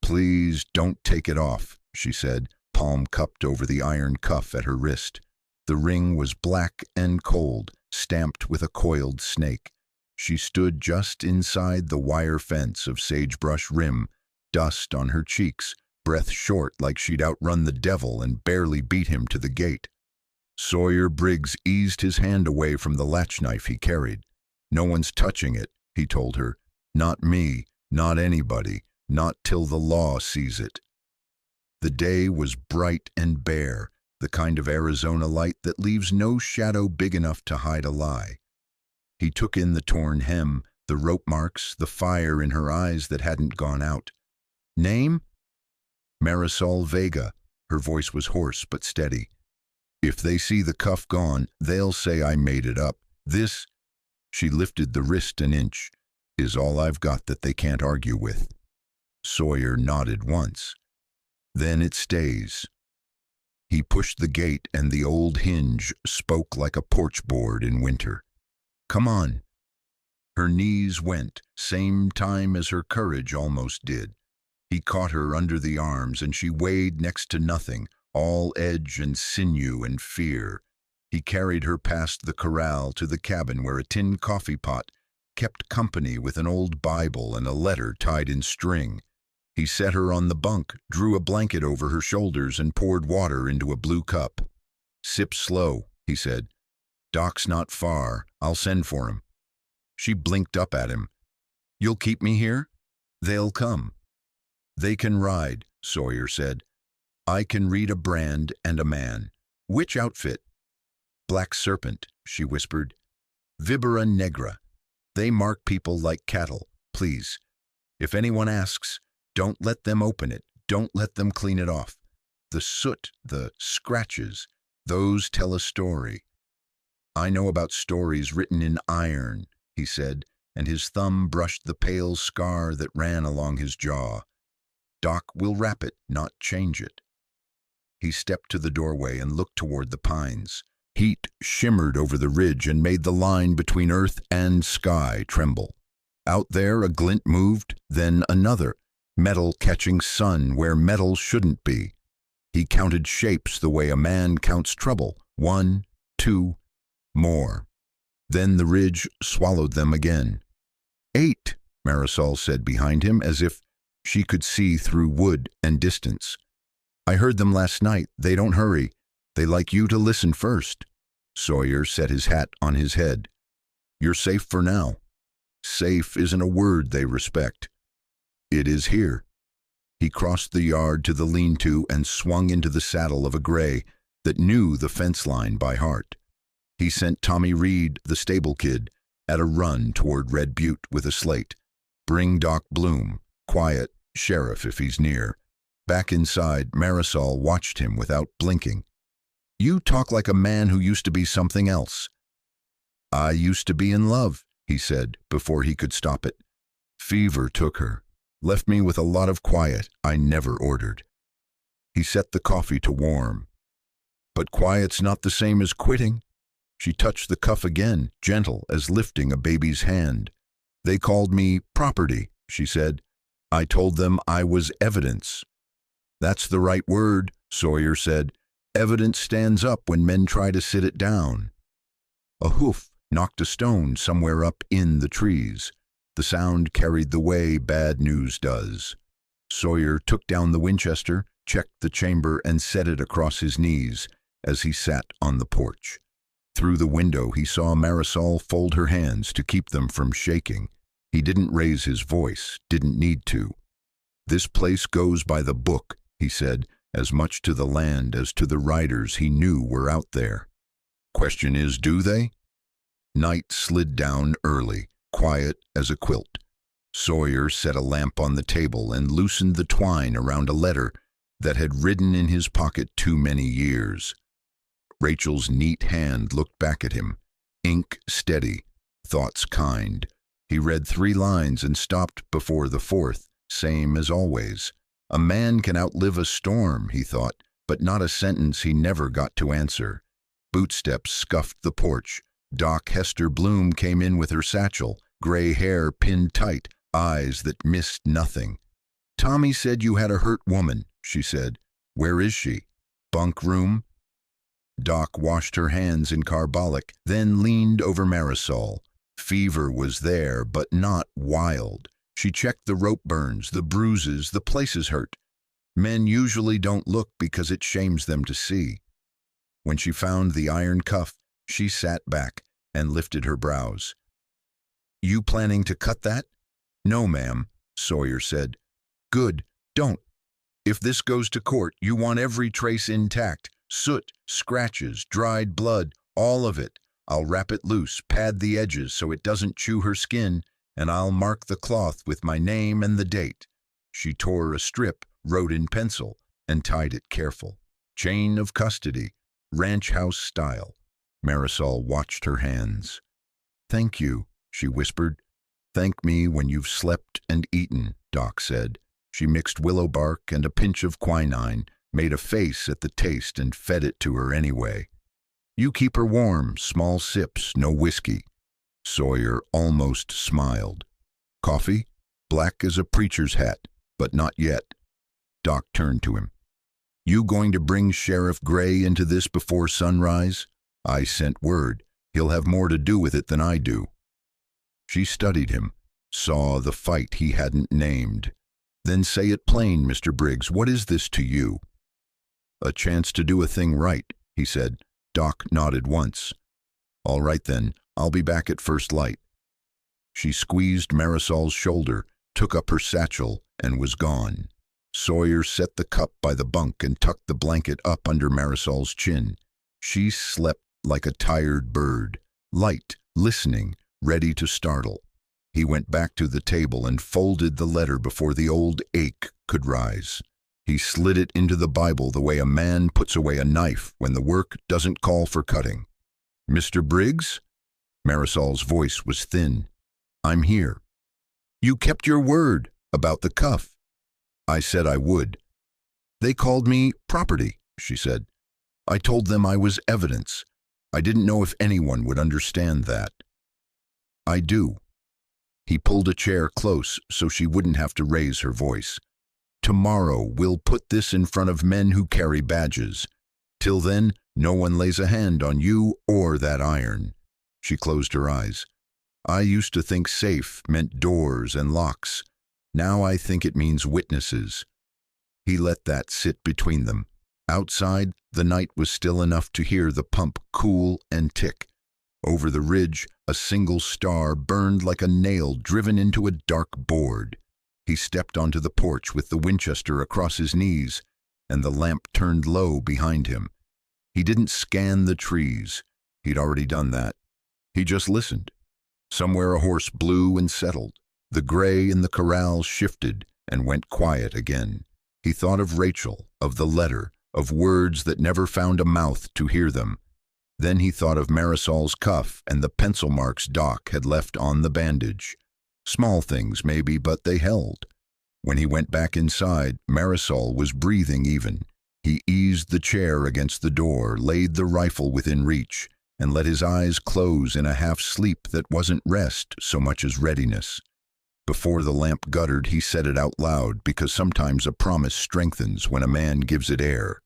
"Please don't take it off," she said, palm cupped over the iron cuff at her wrist. The ring was black and cold, stamped with a coiled snake. She stood just inside the wire fence of sagebrush rim, dust on her cheeks, breath short like she'd outrun the devil and barely beat him to the gate. Sawyer Briggs eased his hand away from the latch knife he carried. "No one's touching it," he told her. "Not me, not anybody, not till the law sees it." The day was bright and bare, the kind of Arizona light that leaves no shadow big enough to hide a lie. He took in the torn hem, the rope marks, the fire in her eyes that hadn't gone out. "Name?" "Marisol Vega." Her voice was hoarse but steady. "If they see the cuff gone, they'll say I made it up. This," she lifted the wrist an inch, "is all I've got that they can't argue with." Sawyer nodded once. "Then it stays." He pushed the gate and the old hinge spoke like a porch board in winter. "Come on." Her knees went, same time as her courage almost did. He caught her under the arms and she weighed next to nothing, all edge and sinew and fear. He carried her past the corral to the cabin where a tin coffee pot kept company with an old Bible and a letter tied in string. He set her on the bunk, drew a blanket over her shoulders and poured water into a blue cup. "Sip slow," he said. "Doc's not far. I'll send for him." She blinked up at him. "You'll keep me here?" "They'll come." "They can ride," Sawyer said. "I can read a brand and a man." "Which outfit?" "Black Serpent," she whispered. "Vibera Negra. They mark people like cattle. Please. If anyone asks, don't let them open it. Don't let them clean it off. The soot, the scratches, those tell a story." "I know about stories written in iron," he said, and his thumb brushed the pale scar that ran along his jaw. "Doc will wrap it, not change it." He stepped to the doorway and looked toward the pines. Heat shimmered over the ridge and made the line between earth and sky tremble. Out there a glint moved, then another, metal catching sun where metal shouldn't be. He counted shapes the way a man counts trouble. 1, 2, more. Then the ridge swallowed them again. 8, Marisol said behind him, as if she could see through wood and distance. "I heard them last night. They don't hurry. They like you to listen first." Sawyer set his hat on his head. "You're safe for now." "Safe isn't a word they respect." "It is here." He crossed the yard to the lean-to and swung into the saddle of a gray that knew the fence line by heart. He sent Tommy Reed, the stable kid, at a run toward Red Butte with a slate. "Bring Doc Bloom. Quiet, sheriff if he's near." Back inside, Marisol watched him without blinking. "You talk like a man who used to be something else." "I used to be in love," he said, before he could stop it. "Fever took her. Left me with a lot of quiet I never ordered." He set the coffee to warm. "But quiet's not the same as quitting." She touched the cuff again, gentle as lifting a baby's hand. "They called me property," she said. "I told them I was evidence." "That's the right word," Sawyer said. "Evidence stands up when men try to sit it down." A hoof knocked a stone somewhere up in the trees. The sound carried the way bad news does. Sawyer took down the Winchester, checked the chamber, and set it across his knees as he sat on the porch. Through the window he saw Marisol fold her hands to keep them from shaking. He didn't raise his voice, didn't need to. "This place goes by the book," he said, as much to the land as to the riders he knew were out there. "Question is, do they?" Night slid down early, quiet as a quilt. Sawyer set a lamp on the table and loosened the twine around a letter that had ridden in his pocket too many years. Rachel's neat hand looked back at him, ink steady, thoughts kind. He read 3 lines and stopped before the 4th, same as always. A man can outlive a storm, he thought, but not a sentence he never got to answer. Bootsteps scuffed the porch. Doc Hester Bloom came in with her satchel, gray hair pinned tight, eyes that missed nothing. Tommy said you had a hurt woman, she said. Where is she? Bunk room? Doc washed her hands in carbolic, then leaned over Marisol. Fever was there, but not wild. She checked the rope burns, the bruises, the places hurt. Men usually don't look because it shames them to see. When she found the iron cuff, she sat back and lifted her brows. You planning to cut that? No, ma'am, Sawyer said. Good, don't. If this goes to court, you want every trace intact. Soot, scratches, dried blood, all of it. I'll wrap it loose, pad the edges so it doesn't chew her skin, and I'll mark the cloth with my name and the date. She tore a strip, wrote in pencil, and tied it careful. Chain of custody, ranch house style. Marisol watched her hands. Thank you, she whispered. Thank me when you've slept and eaten, Doc said. She mixed willow bark and a pinch of quinine, made a face at the taste and fed it to her anyway. You keep her warm, small sips, no whiskey. Sawyer almost smiled. Coffee? Black as a preacher's hat, but not yet. Doc turned to him. You going to bring Sheriff Gray into this before sunrise? I sent word. He'll have more to do with it than I do. She studied him, saw the fight he hadn't named. Then say it plain, Mr. Briggs, what is this to you? A chance to do a thing right, he said. Doc nodded once. All right then, I'll be back at first light. She squeezed Marisol's shoulder, took up her satchel, and was gone. Sawyer set the cup by the bunk and tucked the blanket up under Marisol's chin. She slept like a tired bird, light, listening, ready to startle. He went back to the table and folded the letter before the old ache could rise. He slid it into the Bible the way a man puts away a knife when the work doesn't call for cutting. Mr. Briggs? Marisol's voice was thin. I'm here. You kept your word about the cuff. I said I would. They called me property, she said. I told them I was evidence. I didn't know if anyone would understand that. I do. He pulled a chair close so she wouldn't have to raise her voice. Tomorrow we'll put this in front of men who carry badges. Till then, no one lays a hand on you or that iron. She closed her eyes. I used to think safe meant doors and locks. Now I think it means witnesses. He let that sit between them. Outside, the night was still enough to hear the pump cool and tick. Over the ridge, a single star burned like a nail driven into a dark board. He stepped onto the porch with the Winchester across his knees, and the lamp turned low behind him. He didn't scan the trees. He'd already done that. He just listened. Somewhere a horse blew and settled. The gray in the corral shifted and went quiet again. He thought of Rachel, of the letter, of words that never found a mouth to hear them. Then he thought of Marisol's cuff and the pencil marks Doc had left on the bandage. Small things, maybe, but they held. When he went back inside, Marisol was breathing even. He eased the chair against the door, laid the rifle within reach, and let his eyes close in a half-sleep that wasn't rest so much as readiness. Before the lamp guttered, he said it out loud, because sometimes a promise strengthens when a man gives it air.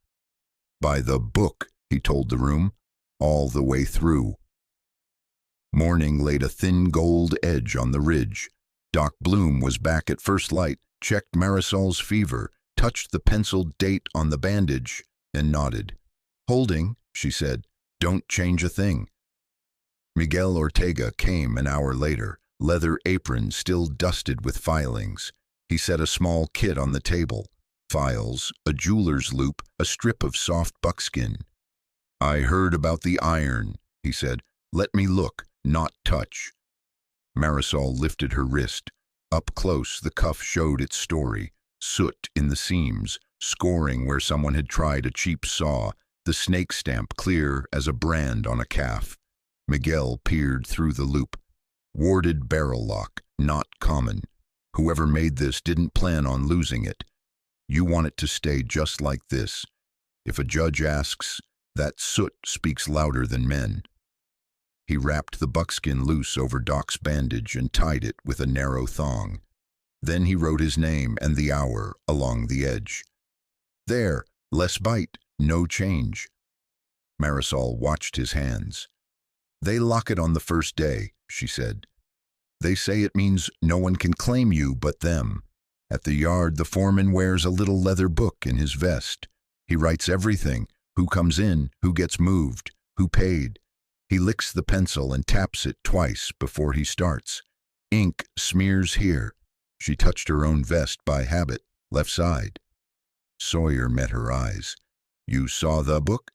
By the book, he told the room, all the way through. Morning laid a thin gold edge on the ridge. Doc Bloom was back at first light, checked Marisol's fever, touched the penciled date on the bandage, and nodded. Holding, she said. Don't change a thing. Miguel Ortega came an hour later, leather apron still dusted with filings. He set a small kit on the table. Files, a jeweler's loop, a strip of soft buckskin. I heard about the iron, he said. Let me look, not touch. Marisol lifted her wrist. Up close, the cuff showed its story. Soot in the seams, scoring where someone had tried a cheap saw, the snake stamp clear as a brand on a calf. Miguel peered through the loop. Warded barrel lock, not common. Whoever made this didn't plan on losing it. You want it to stay just like this. If a judge asks, that soot speaks louder than men. He wrapped the buckskin loose over Doc's bandage and tied it with a narrow thong. Then he wrote his name and the hour along the edge. There, less bite, no change. Marisol watched his hands. They lock it on the first day, she said. They say it means no one can claim you but them. At the yard, the foreman wears a little leather book in his vest. He writes everything, who comes in, who gets moved, who paid. He licks the pencil and taps it twice before he starts. Ink smears here. She touched her own vest by habit, left side. Sawyer met her eyes. You saw the book?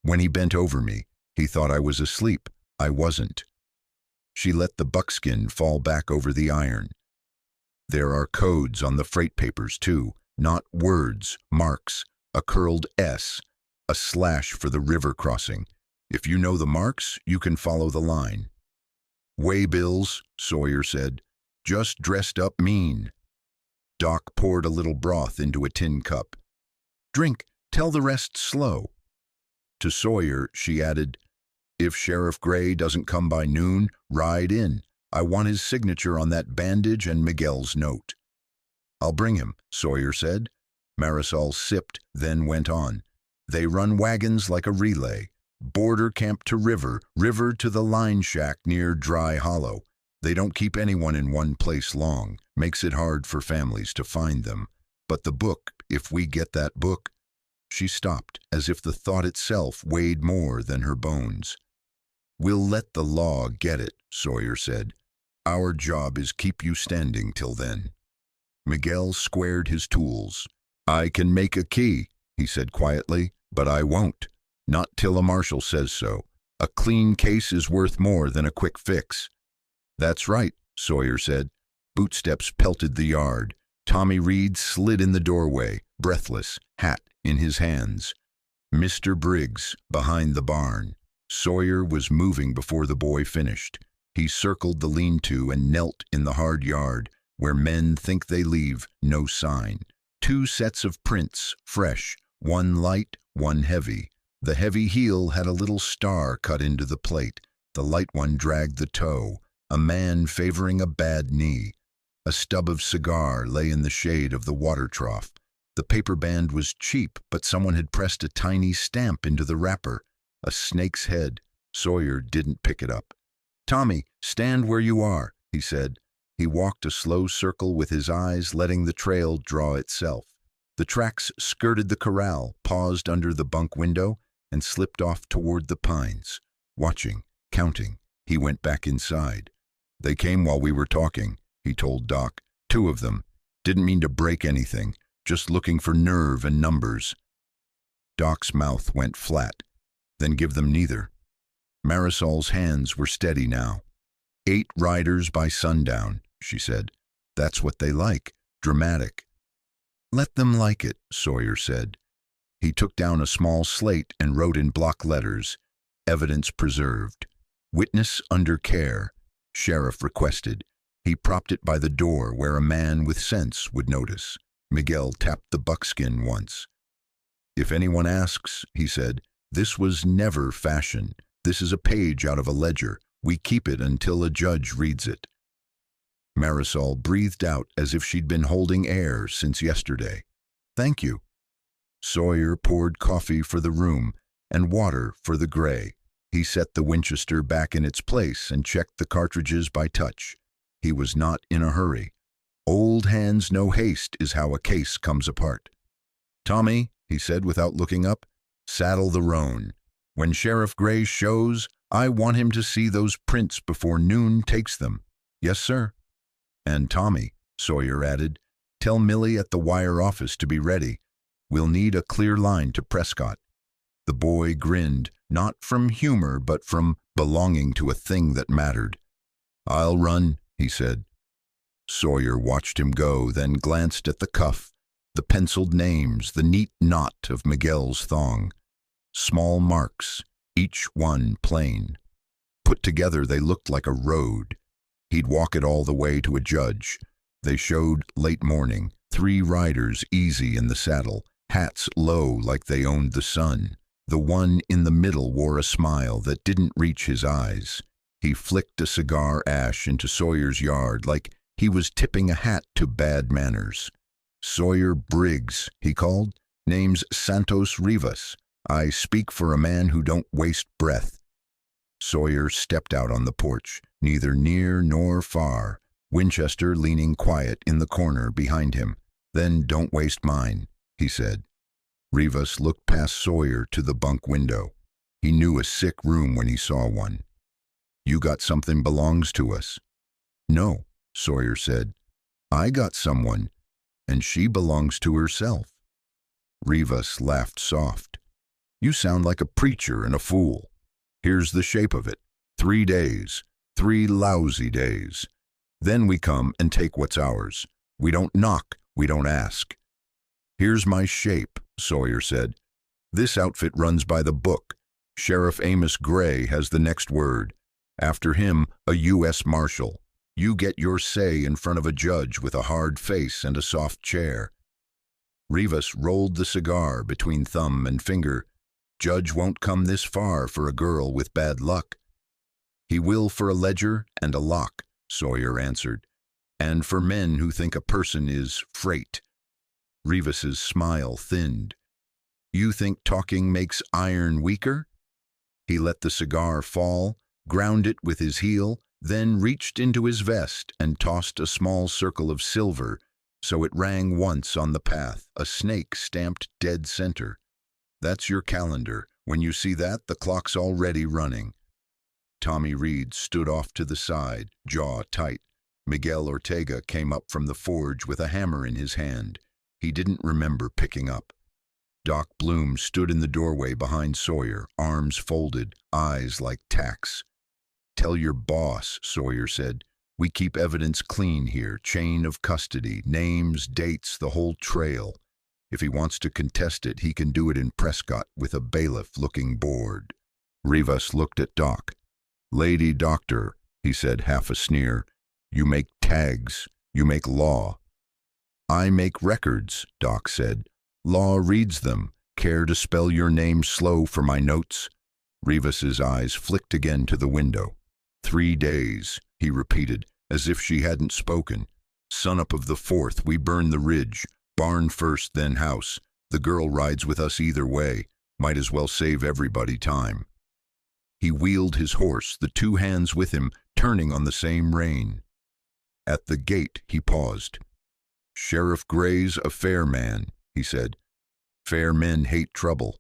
When he bent over me, he thought I was asleep. I wasn't. She let the buckskin fall back over the iron. There are codes on the freight papers, too. Not words, marks, a curled S, a slash for the river crossing. If you know the marks, you can follow the line. Waybills, Sawyer said. Just dressed up mean. Doc poured a little broth into a tin cup. Drink, tell the rest slow. To Sawyer, she added, if Sheriff Gray doesn't come by noon, ride in. I want his signature on that bandage and Miguel's note. I'll bring him, Sawyer said. Marisol sipped, then went on. They run wagons like a relay. Border camp to river, river to the line shack near Dry Hollow. They don't keep anyone in one place long. Makes it hard for families to find them. But the book, if we get that book. She stopped, as if the thought itself weighed more than her bones. We'll let the law get it, Sawyer said. Our job is keep you standing till then. Miguel squared his tools. I can make a key, he said quietly, but I won't. Not till a marshal says so. A clean case is worth more than a quick fix. That's right, Sawyer said. Bootsteps pelted the yard. Tommy Reed slid in the doorway, breathless, hat in his hands. Mr. Briggs, behind the barn. Sawyer was moving before the boy finished. He circled the lean-to and knelt in the hard yard, where men think they leave no sign. 2 sets of prints, fresh, one light, one heavy. The heavy heel had a little star cut into the plate. The light one dragged the toe, a man favoring a bad knee. A stub of cigar lay in the shade of the water trough. The paper band was cheap, but someone had pressed a tiny stamp into the wrapper. A snake's head. Sawyer didn't pick it up. Tommy, stand where you are, he said. He walked a slow circle with his eyes, letting the trail draw itself. The tracks skirted the corral, paused under the bunk window, and slipped off toward the pines. Watching, counting, he went back inside. They came while we were talking, he told Doc. 2 of them. Didn't mean to break anything, just looking for nerve and numbers. Doc's mouth went flat. Then give them neither. Marisol's hands were steady now. 8 riders by sundown, she said. That's what they like, dramatic. Let them like it, Sawyer said. He took down a small slate and wrote in block letters, evidence preserved. Witness under care, sheriff requested. He propped it by the door where a man with sense would notice. Miguel tapped the buckskin once. If anyone asks, he said, this was never fashion. This is a page out of a ledger. We keep it until a judge reads it. Marisol breathed out as if she'd been holding air since yesterday. Thank you. Sawyer poured coffee for the room and water for the gray. He set the Winchester back in its place and checked the cartridges by touch. He was not in a hurry. Old hands no haste is how a case comes apart. Tommy, he said without looking up, saddle the roan. When Sheriff Gray shows, I want him to see those prints before noon takes them. Yes, sir. And Tommy, Sawyer added, tell Millie at the wire office to be ready. We'll need a clear line to Prescott. The boy grinned, not from humor but from belonging to a thing that mattered. I'll run, he said. Sawyer watched him go, then glanced at the cuff, the penciled names, the neat knot of Miguel's thong. Small marks, each one plain. Put together they looked like a road. He'd walk it all the way to a judge. They showed late morning, 3 riders easy in the saddle, hats low like they owned the sun. The one in the middle wore a smile that didn't reach his eyes. He flicked a cigar ash into Sawyer's yard like He was tipping a hat to bad manners. "Sawyer Briggs," he called. "Name's Santos Rivas. I speak for a man who don't waste breath." Sawyer stepped out on the porch, neither near nor far, Winchester leaning quiet in the corner behind him. "Then don't waste mine," he said. Rivas looked past Sawyer to the bunk window. He knew a sick room when he saw one. "You got something belongs to us." "No," Sawyer said. "I got someone, and she belongs to herself." Rivas laughed soft. "You sound like a preacher and a fool. Here's the shape of it. 3 days, 3 lousy days. Then we come and take what's ours. We don't knock, we don't ask." "Here's my shape," Sawyer said. "This outfit runs by the book. Sheriff Amos Gray has the next word. After him, a U.S. Marshal. You get your say in front of a judge with a hard face and a soft chair." Rivas rolled the cigar between thumb and finger. "Judge won't come this far for a girl with bad luck." "He will for a ledger and a lock," Sawyer answered, "and for men who think a person is freight." Rivas's smile thinned. "You think talking makes iron weaker?" He let the cigar fall, ground it with his heel, then reached into his vest and tossed a small circle of silver so it rang once on the path, a snake stamped dead center. "That's your calendar. When you see that, the clock's already running." Tommy Reed stood off to the side, jaw tight. Miguel Ortega came up from the forge with a hammer in his hand. He didn't remember picking up. Doc Bloom stood in the doorway behind Sawyer, arms folded, eyes like tacks. "Tell your boss," Sawyer said. "We keep evidence clean here, chain of custody, names, dates, the whole trail. If he wants to contest it, he can do it in Prescott with a bailiff looking bored." Rivas looked at Doc. "Lady doctor," he said, half a sneer, "you make tags, you make law." "I make records," Doc said. "Law reads them. Care to spell your name slow for my notes?" Rivas's eyes flicked again to the window. 3 days, he repeated, as if she hadn't spoken. "Sunup of the 4th, we burn the ridge. Barn first, then house. The girl rides with us either way. Might as well save everybody time." He wheeled his horse, the 2 hands with him, turning on the same rein. At the gate, he paused. "Sheriff Gray's a fair man," he said. "Fair men hate trouble.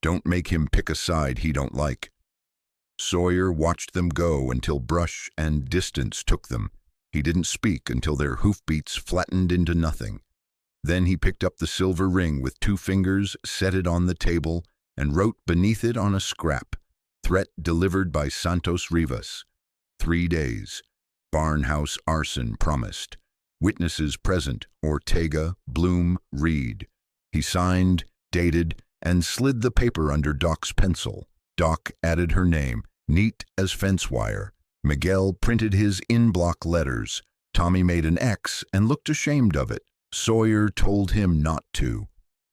Don't make him pick a side he don't like." Sawyer watched them go until brush and distance took them. He didn't speak until their hoofbeats flattened into nothing. Then he picked up the silver ring with 2 fingers, set it on the table, and wrote beneath it on a scrap, "Threat delivered by Santos Rivas. 3 days. Barnhouse arson promised. Witnesses present, Ortega, Bloom, Reed." He signed, dated, and slid the paper under Doc's pencil. Doc added her name, neat as fence wire. Miguel printed his in-block letters. Tommy made an X and looked ashamed of it. Sawyer told him not to.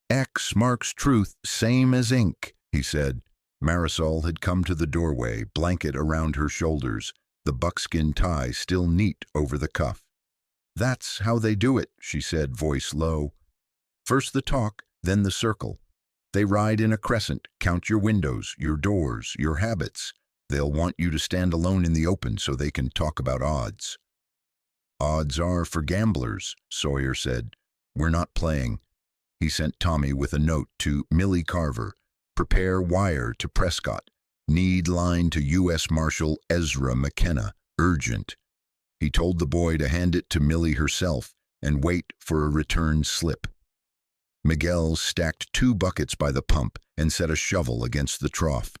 "X marks truth, same as ink," he said. Marisol had come to the doorway, blanket around her shoulders, the buckskin tie still neat over the cuff. "That's how they do it," she said, voice low. "First the talk, then the circle. They ride in a crescent, count your windows, your doors, your habits. They'll want you to stand alone in the open so they can talk about odds." "Odds are for gamblers," Sawyer said. "We're not playing." He sent Tommy with a note to Millie Carver. "Prepare wire to Prescott. Need line to U.S. Marshal Ezra McKenna. Urgent." He told the boy to hand it to Millie herself and wait for a return slip. Miguel stacked 2 buckets by the pump and set a shovel against the trough.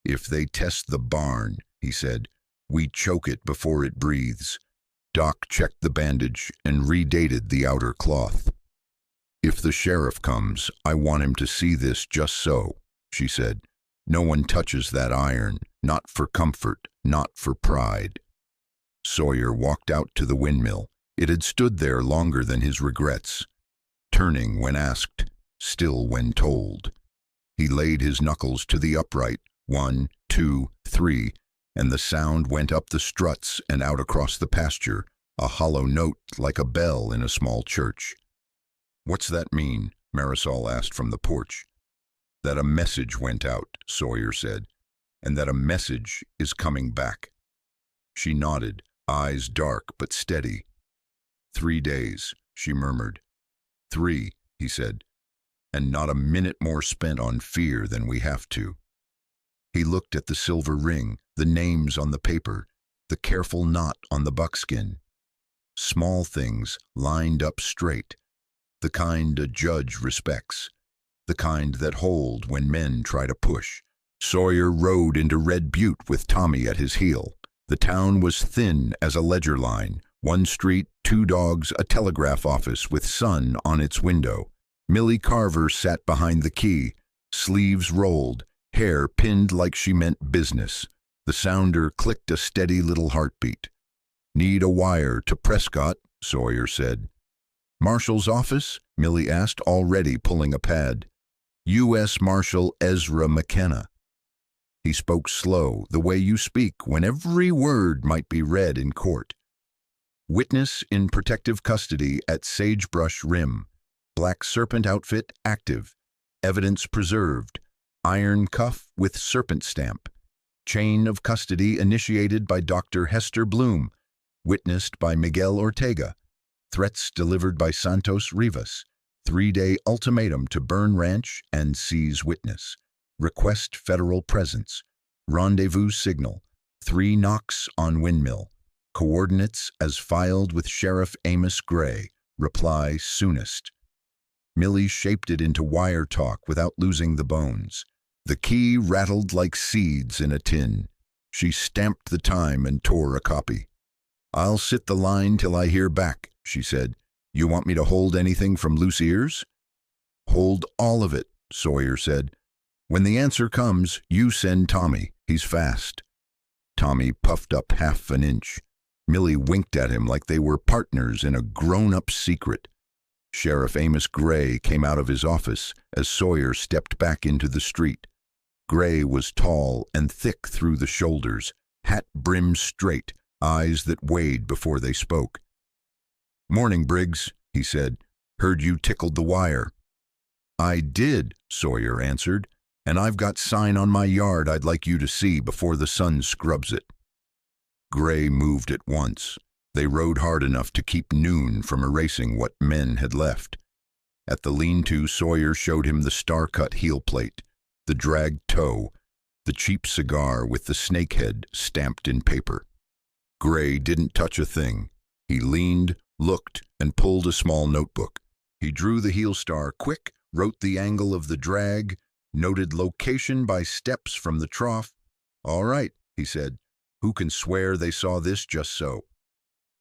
"If they test the barn," he said, "we choke it before it breathes." Doc checked the bandage and redated the outer cloth. "If the sheriff comes, I want him to see this just so," she said. "No one touches that iron, not for comfort, not for pride." Sawyer walked out to the windmill. It had stood there longer than his regrets. Turning when asked, still when told. He laid his knuckles to the upright, 1, 2, 3, and the sound went up the struts and out across the pasture, a hollow note like a bell in a small church. "What's that mean?" Marisol asked from the porch. "That a message went out," Sawyer said, "and that a message is coming back." She nodded, eyes dark but steady. "3 days," she murmured. "3," he said, "and not a minute more spent on fear than we have to." He looked at the silver ring, the names on the paper, the careful knot on the buckskin. Small things lined up straight, the kind a judge respects, the kind that hold when men try to push. Sawyer rode into Red Butte with Tommy at his heel. The town was thin as a ledger line. 1 street, 2 dogs, a telegraph office with sun on its window. Millie Carver sat behind the key, sleeves rolled, hair pinned like she meant business. The sounder clicked a steady little heartbeat. "Need a wire to Prescott," Sawyer said. "Marshal's office?" Millie asked, already pulling a pad. "U.S. Marshal Ezra McKenna." He spoke slow, the way you speak when every word might be read in court. "Witness in protective custody at Sagebrush Rim. Black Serpent outfit active. Evidence preserved. Iron cuff with serpent stamp. Chain of custody initiated by Dr. Hester Bloom. Witnessed by Miguel Ortega. Threats delivered by Santos Rivas. 3-day ultimatum to burn ranch and seize witness. Request federal presence. Rendezvous signal. 3 knocks on windmill. Coordinates as filed with Sheriff Amos Gray. Reply soonest." Millie shaped it into wire talk without losing the bones. The key rattled like seeds in a tin. She stamped the time and tore a copy. "I'll sit the line till I hear back," she said. "You want me to hold anything from loose ears?" "Hold all of it," Sawyer said. "When the answer comes, you send Tommy. He's fast." Tommy puffed up half an inch. Millie winked at him like they were partners in a grown-up secret. Sheriff Amos Gray came out of his office as Sawyer stepped back into the street. Gray was tall and thick through the shoulders, hat brimmed straight, eyes that weighed before they spoke. "Morning, Briggs," he said. "Heard you tickled the wire." "I did," Sawyer answered, "and I've got sign on my yard I'd like you to see before the sun scrubs it." Gray moved at once. They rode hard enough to keep noon from erasing what men had left. At the lean-to, Sawyer showed him the star-cut heel plate, the dragged toe, the cheap cigar with the snakehead stamped in paper. Gray didn't touch a thing. He leaned, looked, and pulled a small notebook. He drew the heel star quick, wrote the angle of the drag, noted location by steps from the trough. "All right," he said. "Who can swear they saw this just so?"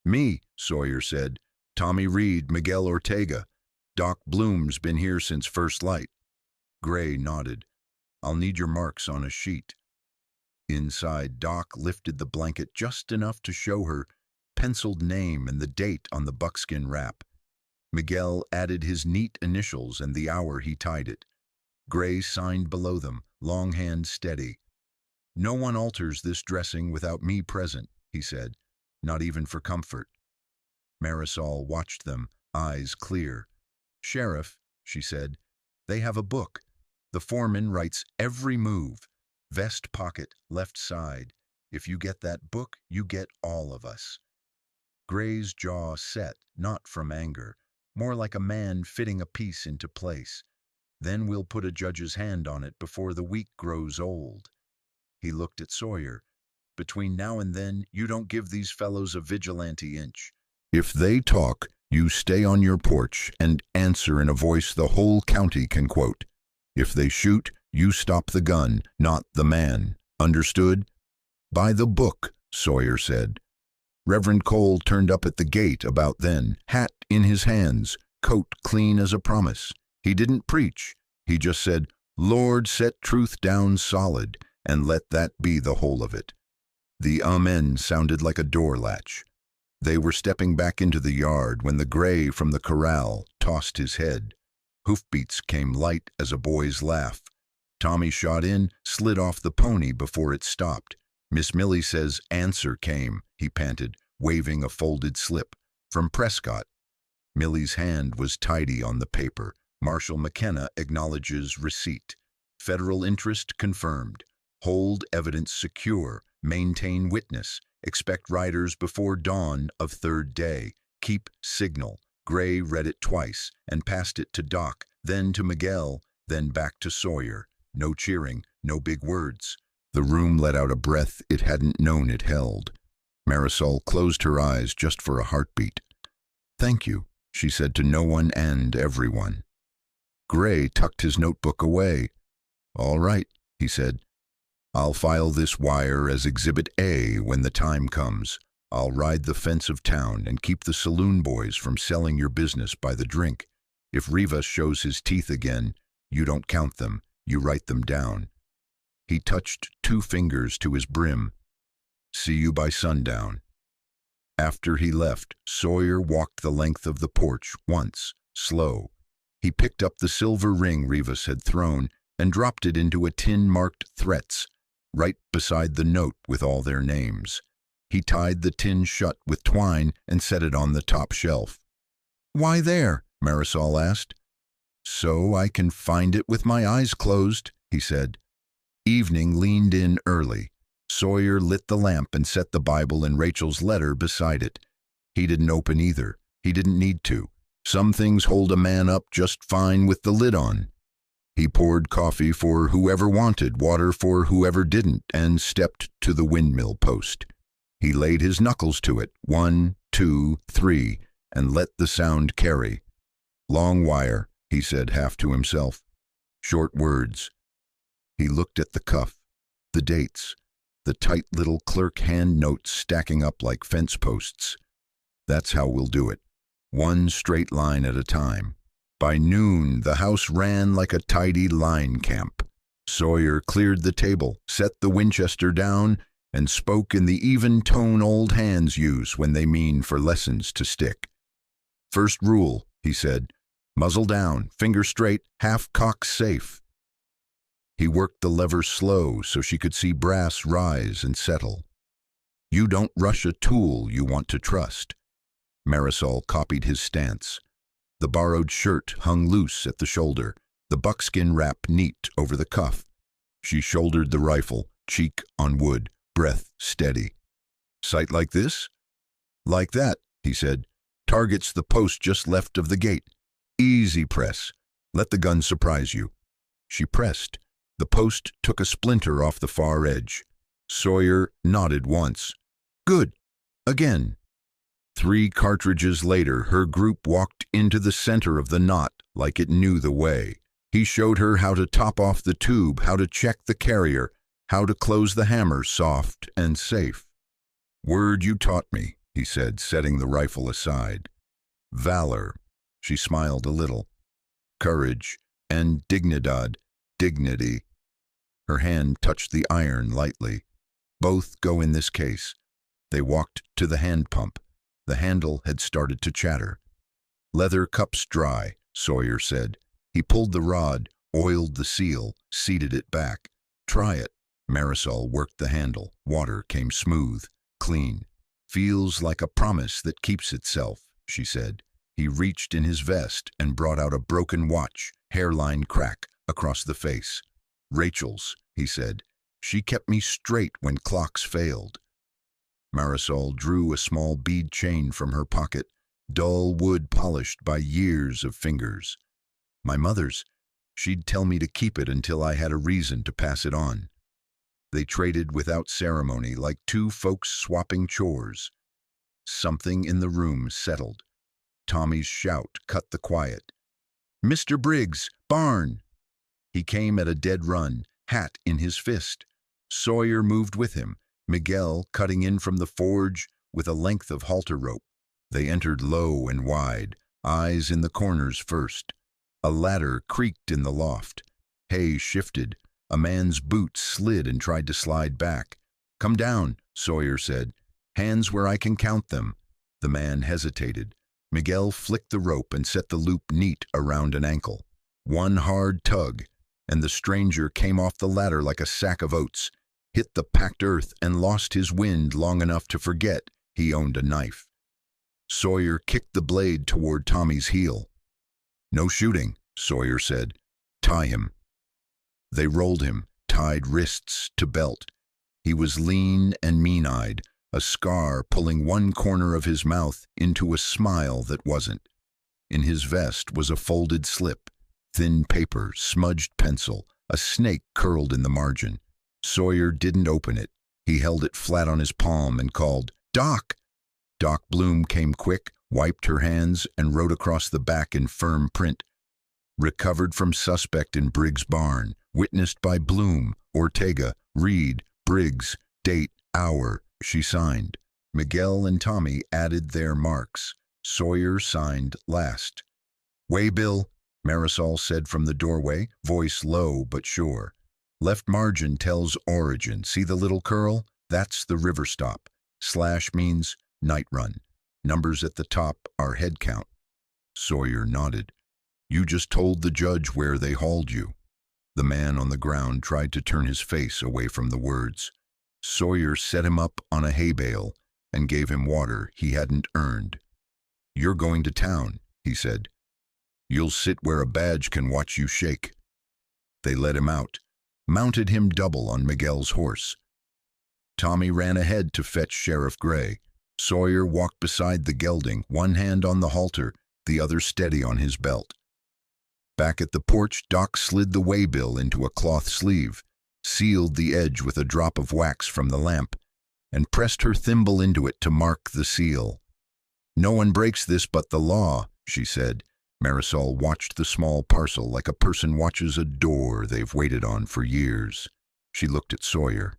"Me," Sawyer said. "Tommy Reed, Miguel Ortega. Doc Bloom's been here since first light." Gray nodded. "I'll need your marks on a sheet." Inside, Doc lifted the blanket just enough to show her penciled name and the date on the buckskin wrap. Miguel added his neat initials and the hour he tied it. Gray signed below them, long hand steady. "No one alters this dressing without me present," he said, "not even for comfort." Marisol watched them, eyes clear. "Sheriff," she said, "they have a book. The foreman writes every move. Vest pocket, left side. If you get that book, you get all of us." Gray's jaw set, not from anger, more like a man fitting a piece into place. "Then we'll put a judge's hand on it before the week grows old." He looked at Sawyer. "Between now and then, you don't give these fellows a vigilante inch. If they talk, you stay on your porch and answer in a voice the whole county can quote. If they shoot, you stop the gun, not the man. Understood?" "By the book," Sawyer said. Reverend Cole turned up at the gate about then, hat in his hands, coat clean as a promise. He didn't preach. He just said, "Lord, set truth down solid, and let that be the whole of it." The amen sounded like a door latch. They were stepping back into the yard when the gray from the corral tossed his head. Hoofbeats came light as a boy's laugh. Tommy shot in, slid off the pony before it stopped. "Miss Millie says answer came," he panted. waving a folded slip. From Prescott. Millie's hand was tidy on the paper. Marshal McKenna acknowledges receipt. Federal interest confirmed. Hold evidence secure. Maintain witness. Expect riders before dawn of third day. Keep signal. Gray read it twice and passed it to Doc, then to Miguel, then back to Sawyer. No cheering, no big words. The room let out a breath it hadn't known it held. Marisol closed her eyes just for a heartbeat. "Thank you," she said to no one and everyone. Gray tucked his notebook away. "All right," he said. "I'll file this wire as Exhibit A when the time comes. I'll ride the fence of town and keep the saloon boys from selling your business by the drink. If Rivas shows his teeth again, you don't count them, you write them down." He touched 2 fingers to his brim. "See you by sundown." After he left, Sawyer walked the length of the porch once, slow. He picked up the silver ring Rivas had thrown and dropped it into a tin marked "Threats," right beside the note with all their names. He tied the tin shut with twine and set it on the top shelf. "Why there?" Marisol asked. "So I can find it with my eyes closed," he said. Evening leaned in early. Sawyer lit the lamp and set the Bible and Rachel's letter beside it. He didn't open either. He didn't need to. Some things hold a man up just fine with the lid on. He poured coffee for whoever wanted, water for whoever didn't, and stepped to the windmill post. He laid his knuckles to it, 1, 2, 3, and let the sound carry. "Long wire," he said half to himself. Short words. He looked at the cuff, the dates, the tight little clerk hand notes stacking up like fence posts. "That's how we'll do it. One straight line at a time." By noon, the house ran like a tidy line camp. Sawyer cleared the table, set the Winchester down, and spoke in the even tone old hands use when they mean for lessons to stick. "First rule," he said, "muzzle down, finger straight, half cock safe." He worked the lever slow so she could see brass rise and settle. "You don't rush a tool you want to trust." Marisol copied his stance. The borrowed shirt hung loose at the shoulder, the buckskin wrap neat over the cuff. She shouldered the rifle, cheek on wood, breath steady. "Sight like this?" "Like that," he said. "Target's the post just left of the gate. Easy press. Let the gun surprise you." She pressed. The post took a splinter off the far edge. Sawyer nodded once. "Good. Again." 3 cartridges later, her group walked into the center of the knot like it knew the way. He showed her how to top off the tube, how to check the carrier, how to close the hammer soft and safe. "Word you taught me," he said, setting the rifle aside. "Valor." She smiled a little. "Courage and dignidad, dignity." Her hand touched the iron lightly. "Both go in this case." They walked to the hand pump. The handle had started to chatter. "Leather cups dry," Sawyer said. He pulled the rod, oiled the seal, seated it back. "Try it." Marisol worked the handle. Water came smooth, clean. "Feels like a promise that keeps itself," she said. He reached in his vest and brought out a broken watch, hairline crack across the face. "Rachel's," he said. "She kept me straight when clocks failed." Marisol drew a small bead chain from her pocket, dull wood polished by years of fingers. "My mother's. She'd tell me to keep it until I had a reason to pass it on." They traded without ceremony, like 2 folks swapping chores. Something in the room settled. Tommy's shout cut the quiet. "Mr. Briggs, barn!" He came at a dead run, hat in his fist. Sawyer moved with him, Miguel cutting in from the forge with a length of halter rope. They entered low and wide, eyes in the corners first. A ladder creaked in the loft. Hay shifted. A man's boot slid and tried to slide back. "Come down," Sawyer said. "Hands where I can count them." The man hesitated. Miguel flicked the rope and set the loop neat around an ankle. One hard tug, and the stranger came off the ladder like a sack of oats, hit the packed earth and lost his wind long enough to forget He owned a knife. Sawyer kicked the blade toward Tommy's heel. "No shooting," Sawyer said. "Tie him." They rolled him, tied wrists to belt. He was lean and mean-eyed, a scar pulling one corner of his mouth into a smile that wasn't. In his vest was a folded slip, thin paper, smudged pencil, a snake curled in the margin. Sawyer didn't open it. He held it flat on his palm and called, "Doc!" Doc Bloom came quick, wiped her hands, and wrote across the back in firm print, "Recovered from suspect in Briggs' barn. Witnessed by Bloom, Ortega, Reed, Briggs. Date, hour." She signed. Miguel and Tommy added their marks. Sawyer signed last. "Waybill," Marisol said from the doorway, voice low but sure. "Left margin tells origin. See the little curl? That's the river stop. Slash means night run. Numbers at the top are head count." Sawyer nodded. "You just told the judge where they hauled you." The man on the ground tried to turn his face away from the words. Sawyer set him up on a hay bale and gave him water he hadn't earned. "You're going to town," he said. "You'll sit where a badge can watch you shake." They let him out, mounted him double on Miguel's horse. Tommy ran ahead to fetch Sheriff Gray. Sawyer walked beside the gelding, one hand on the halter, the other steady on his belt. Back at the porch, Doc slid the waybill into a cloth sleeve, sealed the edge with a drop of wax from the lamp, and pressed her thimble into it to mark the seal. "No one breaks this but the law," she said. Marisol watched the small parcel like a person watches a door they've waited on for years. She looked at Sawyer.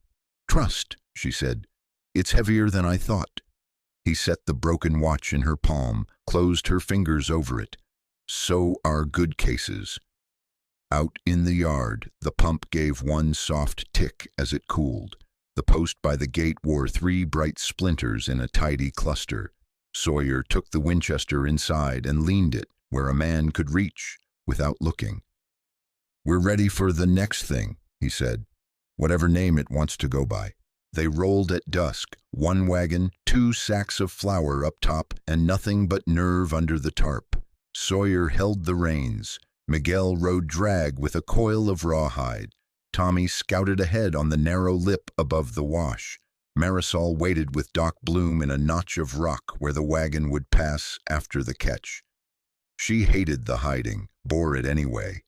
"Trust," she said. "It's heavier than I thought." He set the broken watch in her palm, closed her fingers over it. "So are good cases." Out in the yard, the pump gave one soft tick as it cooled. The post by the gate wore 3 bright splinters in a tidy cluster. Sawyer took the Winchester inside and leaned it where a man could reach without looking. "We're ready for the next thing," he said, "whatever name it wants to go by." They rolled at dusk, 1 wagon, 2 sacks of flour up top, and nothing but nerve under the tarp. Sawyer held the reins. Miguel rode drag with a coil of rawhide. Tommy scouted ahead on the narrow lip above the wash. Marisol waited with Doc Bloom in a notch of rock where the wagon would pass after the catch. She hated the hiding, bore it anyway.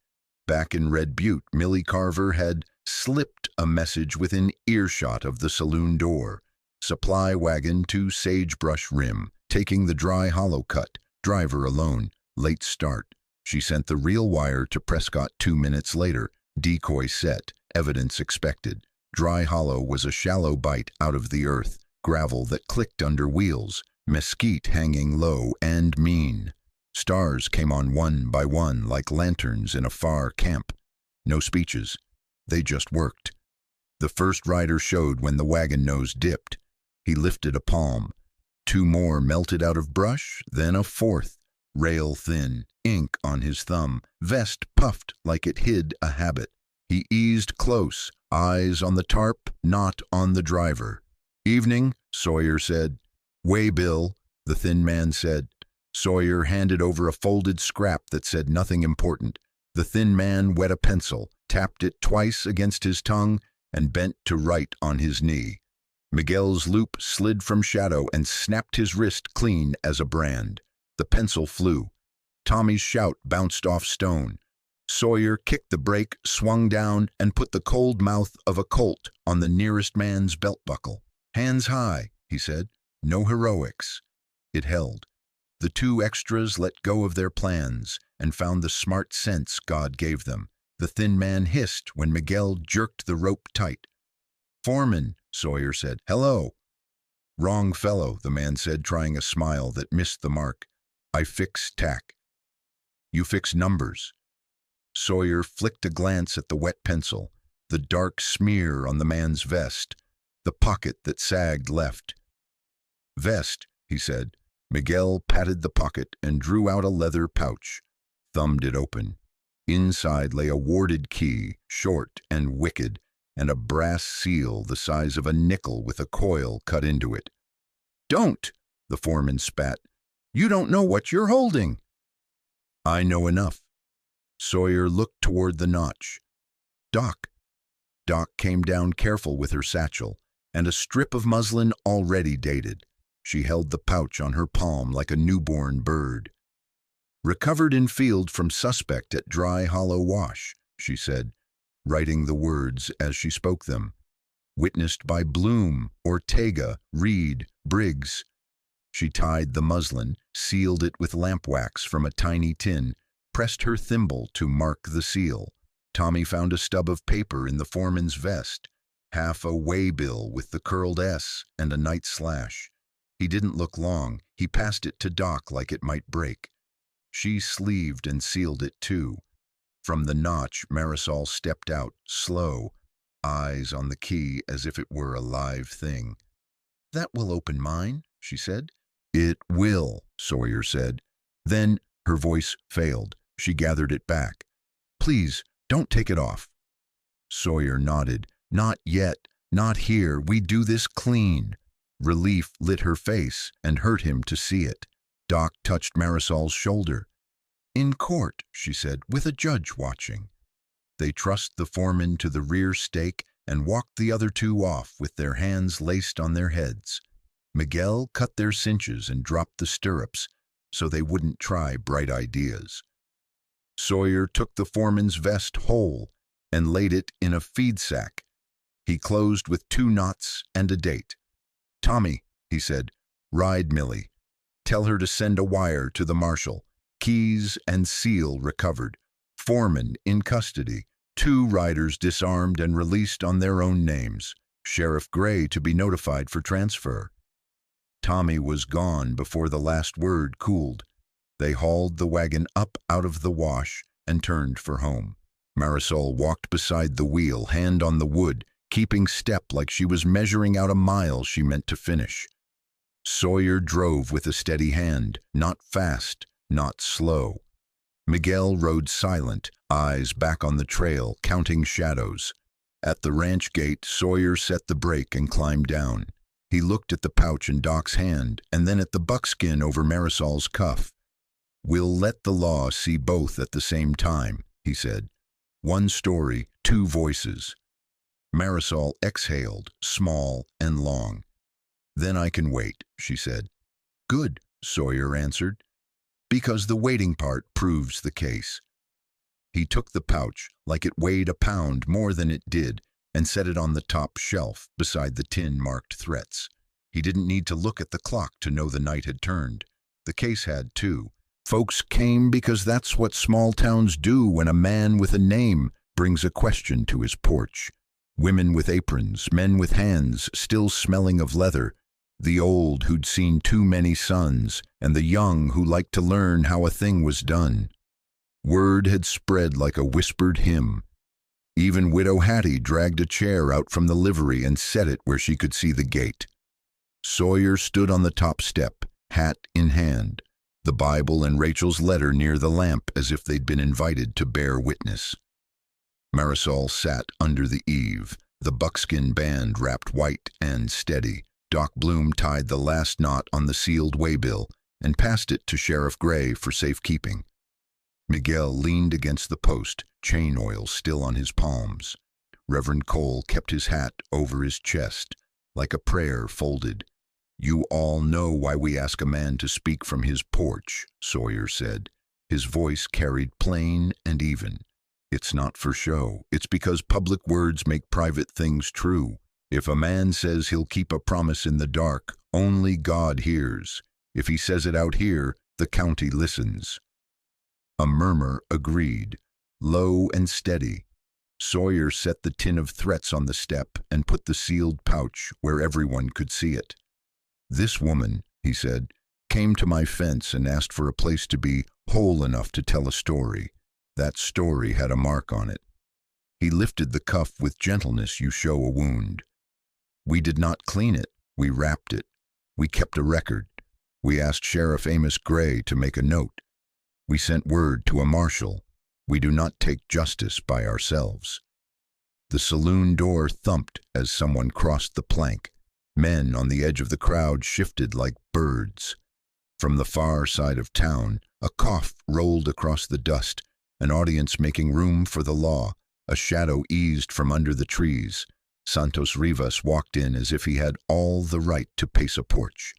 Back in Red Butte, Millie Carver had slipped a message within earshot of the saloon door. Supply wagon to Sagebrush Rim, taking the Dry Hollow cut, driver alone, late start. She sent the real wire to Prescott 2 minutes later, decoy set, evidence expected. Dry Hollow was a shallow bite out of the earth, gravel that clicked under wheels, mesquite hanging low and mean. Stars came on one by one like lanterns in a far camp. No speeches. They just worked. The first rider showed when the wagon nose dipped. He lifted a palm. 2 more melted out of brush, then a 4th. Rail thin, ink on his thumb, vest puffed like it hid a habit. He eased close, eyes on the tarp, not on the driver. "Evening," Sawyer said. "Waybill," the thin man said. Sawyer handed over a folded scrap that said nothing important. The thin man wet a pencil, tapped it twice against his tongue, and bent to write on his knee. Miguel's loop slid from shadow and snapped his wrist clean as a brand. The pencil flew. Tommy's shout bounced off stone. Sawyer kicked the brake, swung down, and put the cold mouth of a Colt on the nearest man's belt buckle. "Hands high," he said. "No heroics." It held. The 2 extras let go of their plans and found the smart sense God gave them. The thin man hissed when Miguel jerked the rope tight. "Foreman," Sawyer said. "Hello." "Wrong fellow," the man said, trying a smile that missed the mark. "I fix tack." "You fix numbers." Sawyer flicked a glance at the wet pencil, the dark smear on the man's vest, the pocket that sagged left. "Vest," he said. Miguel patted the pocket and drew out a leather pouch, thumbed it open. Inside lay a warded key, short and wicked, and a brass seal the size of a nickel with a coil cut into it. Don't, the foreman spat. You don't know what you're holding. I know enough. Sawyer looked toward the notch. Doc. Doc came down careful with her satchel, and a strip of muslin already dated. She held the pouch on her palm like a newborn bird. Recovered in field from suspect at Dry Hollow Wash, she said, writing the words as she spoke them. Witnessed by Bloom, Ortega, Reed, Briggs. She tied the muslin, sealed it with lamp wax from a tiny tin, pressed her thimble to mark the seal. Tommy found a stub of paper in the foreman's vest, half a waybill with the curled S and a night slash. He didn't look long. He passed it to Doc like it might break. She sleeved and sealed it too. From the notch, Marisol stepped out, slow, eyes on the key as if it were a live thing. That will open mine, she said. It will, Sawyer said. Then her voice failed. She gathered it back. Please, don't take it off. Sawyer nodded. Not yet. Not here. We do this clean. Relief lit her face and hurt him to see it. Doc touched Marisol's shoulder. In court, she said, with a judge watching. They trussed the foreman to the rear stake and walked the other two off with their hands laced on their heads. Miguel cut their cinches and dropped the stirrups so they wouldn't try bright ideas. Sawyer took the foreman's vest whole and laid it in a feed sack. He closed with 2 knots and a date. Tommy, he said, ride Millie. Tell her to send a wire to the marshal. Keys and seal recovered. Foreman in custody. 2 riders disarmed and released on their own names. Sheriff Gray to be notified for transfer. Tommy was gone before the last word cooled. They hauled the wagon up out of the wash and turned for home. Marisol walked beside the wheel, hand on the wood, keeping step like she was measuring out a mile she meant to finish. Sawyer drove with a steady hand, not fast, not slow. Miguel rode silent, eyes back on the trail, counting shadows. At the ranch gate, Sawyer set the brake and climbed down. He looked at the pouch in Doc's hand, and then at the buckskin over Marisol's cuff. We'll let the law see both at the same time, he said. 1 story, 2 voices. Marisol exhaled, small and long. Then I can wait, she said. Good, Sawyer answered, because the waiting part proves the case. He took the pouch, like it weighed a pound more than it did, and set it on the top shelf beside the tin marked threats. He didn't need to look at the clock to know the night had turned. The case had too. Folks came because that's what small towns do when a man with a name brings a question to his porch. Women with aprons, men with hands still smelling of leather, the old who'd seen too many sons, and the young who liked to learn how a thing was done. Word had spread like a whispered hymn. Even Widow Hattie dragged a chair out from the livery and set it where she could see the gate. Sawyer stood on the top step, hat in hand, the Bible and Rachel's letter near the lamp as if they'd been invited to bear witness. Marisol sat under the eave, the buckskin band wrapped white and steady. Doc Bloom tied the last knot on the sealed waybill and passed it to Sheriff Gray for safekeeping. Miguel leaned against the post, chain oil still on his palms. Reverend Cole kept his hat over his chest, like a prayer folded. You all know why we ask a man to speak from his porch, Sawyer said. His voice carried plain and even. It's not for show. It's because public words make private things true. If a man says he'll keep a promise in the dark, only God hears. If he says it out here, the county listens. A murmur agreed, low and steady. Sawyer set the tin of threats on the step and put the sealed pouch where everyone could see it. This woman, he said, came to my fence and asked for a place to be whole enough to tell a story. That story had a mark on it. He lifted the cuff with gentleness you show a wound. We did not clean it. We wrapped it. We kept a record. We asked Sheriff Amos Gray to make a note. We sent word to a marshal. We do not take justice by ourselves. The saloon door thumped as someone crossed the plank. Men on the edge of the crowd shifted like birds. From the far side of town, a cough rolled across the dust, an audience making room for the law. A shadow eased from under the trees. Santos Rivas walked in as if he had all the right to pace a porch.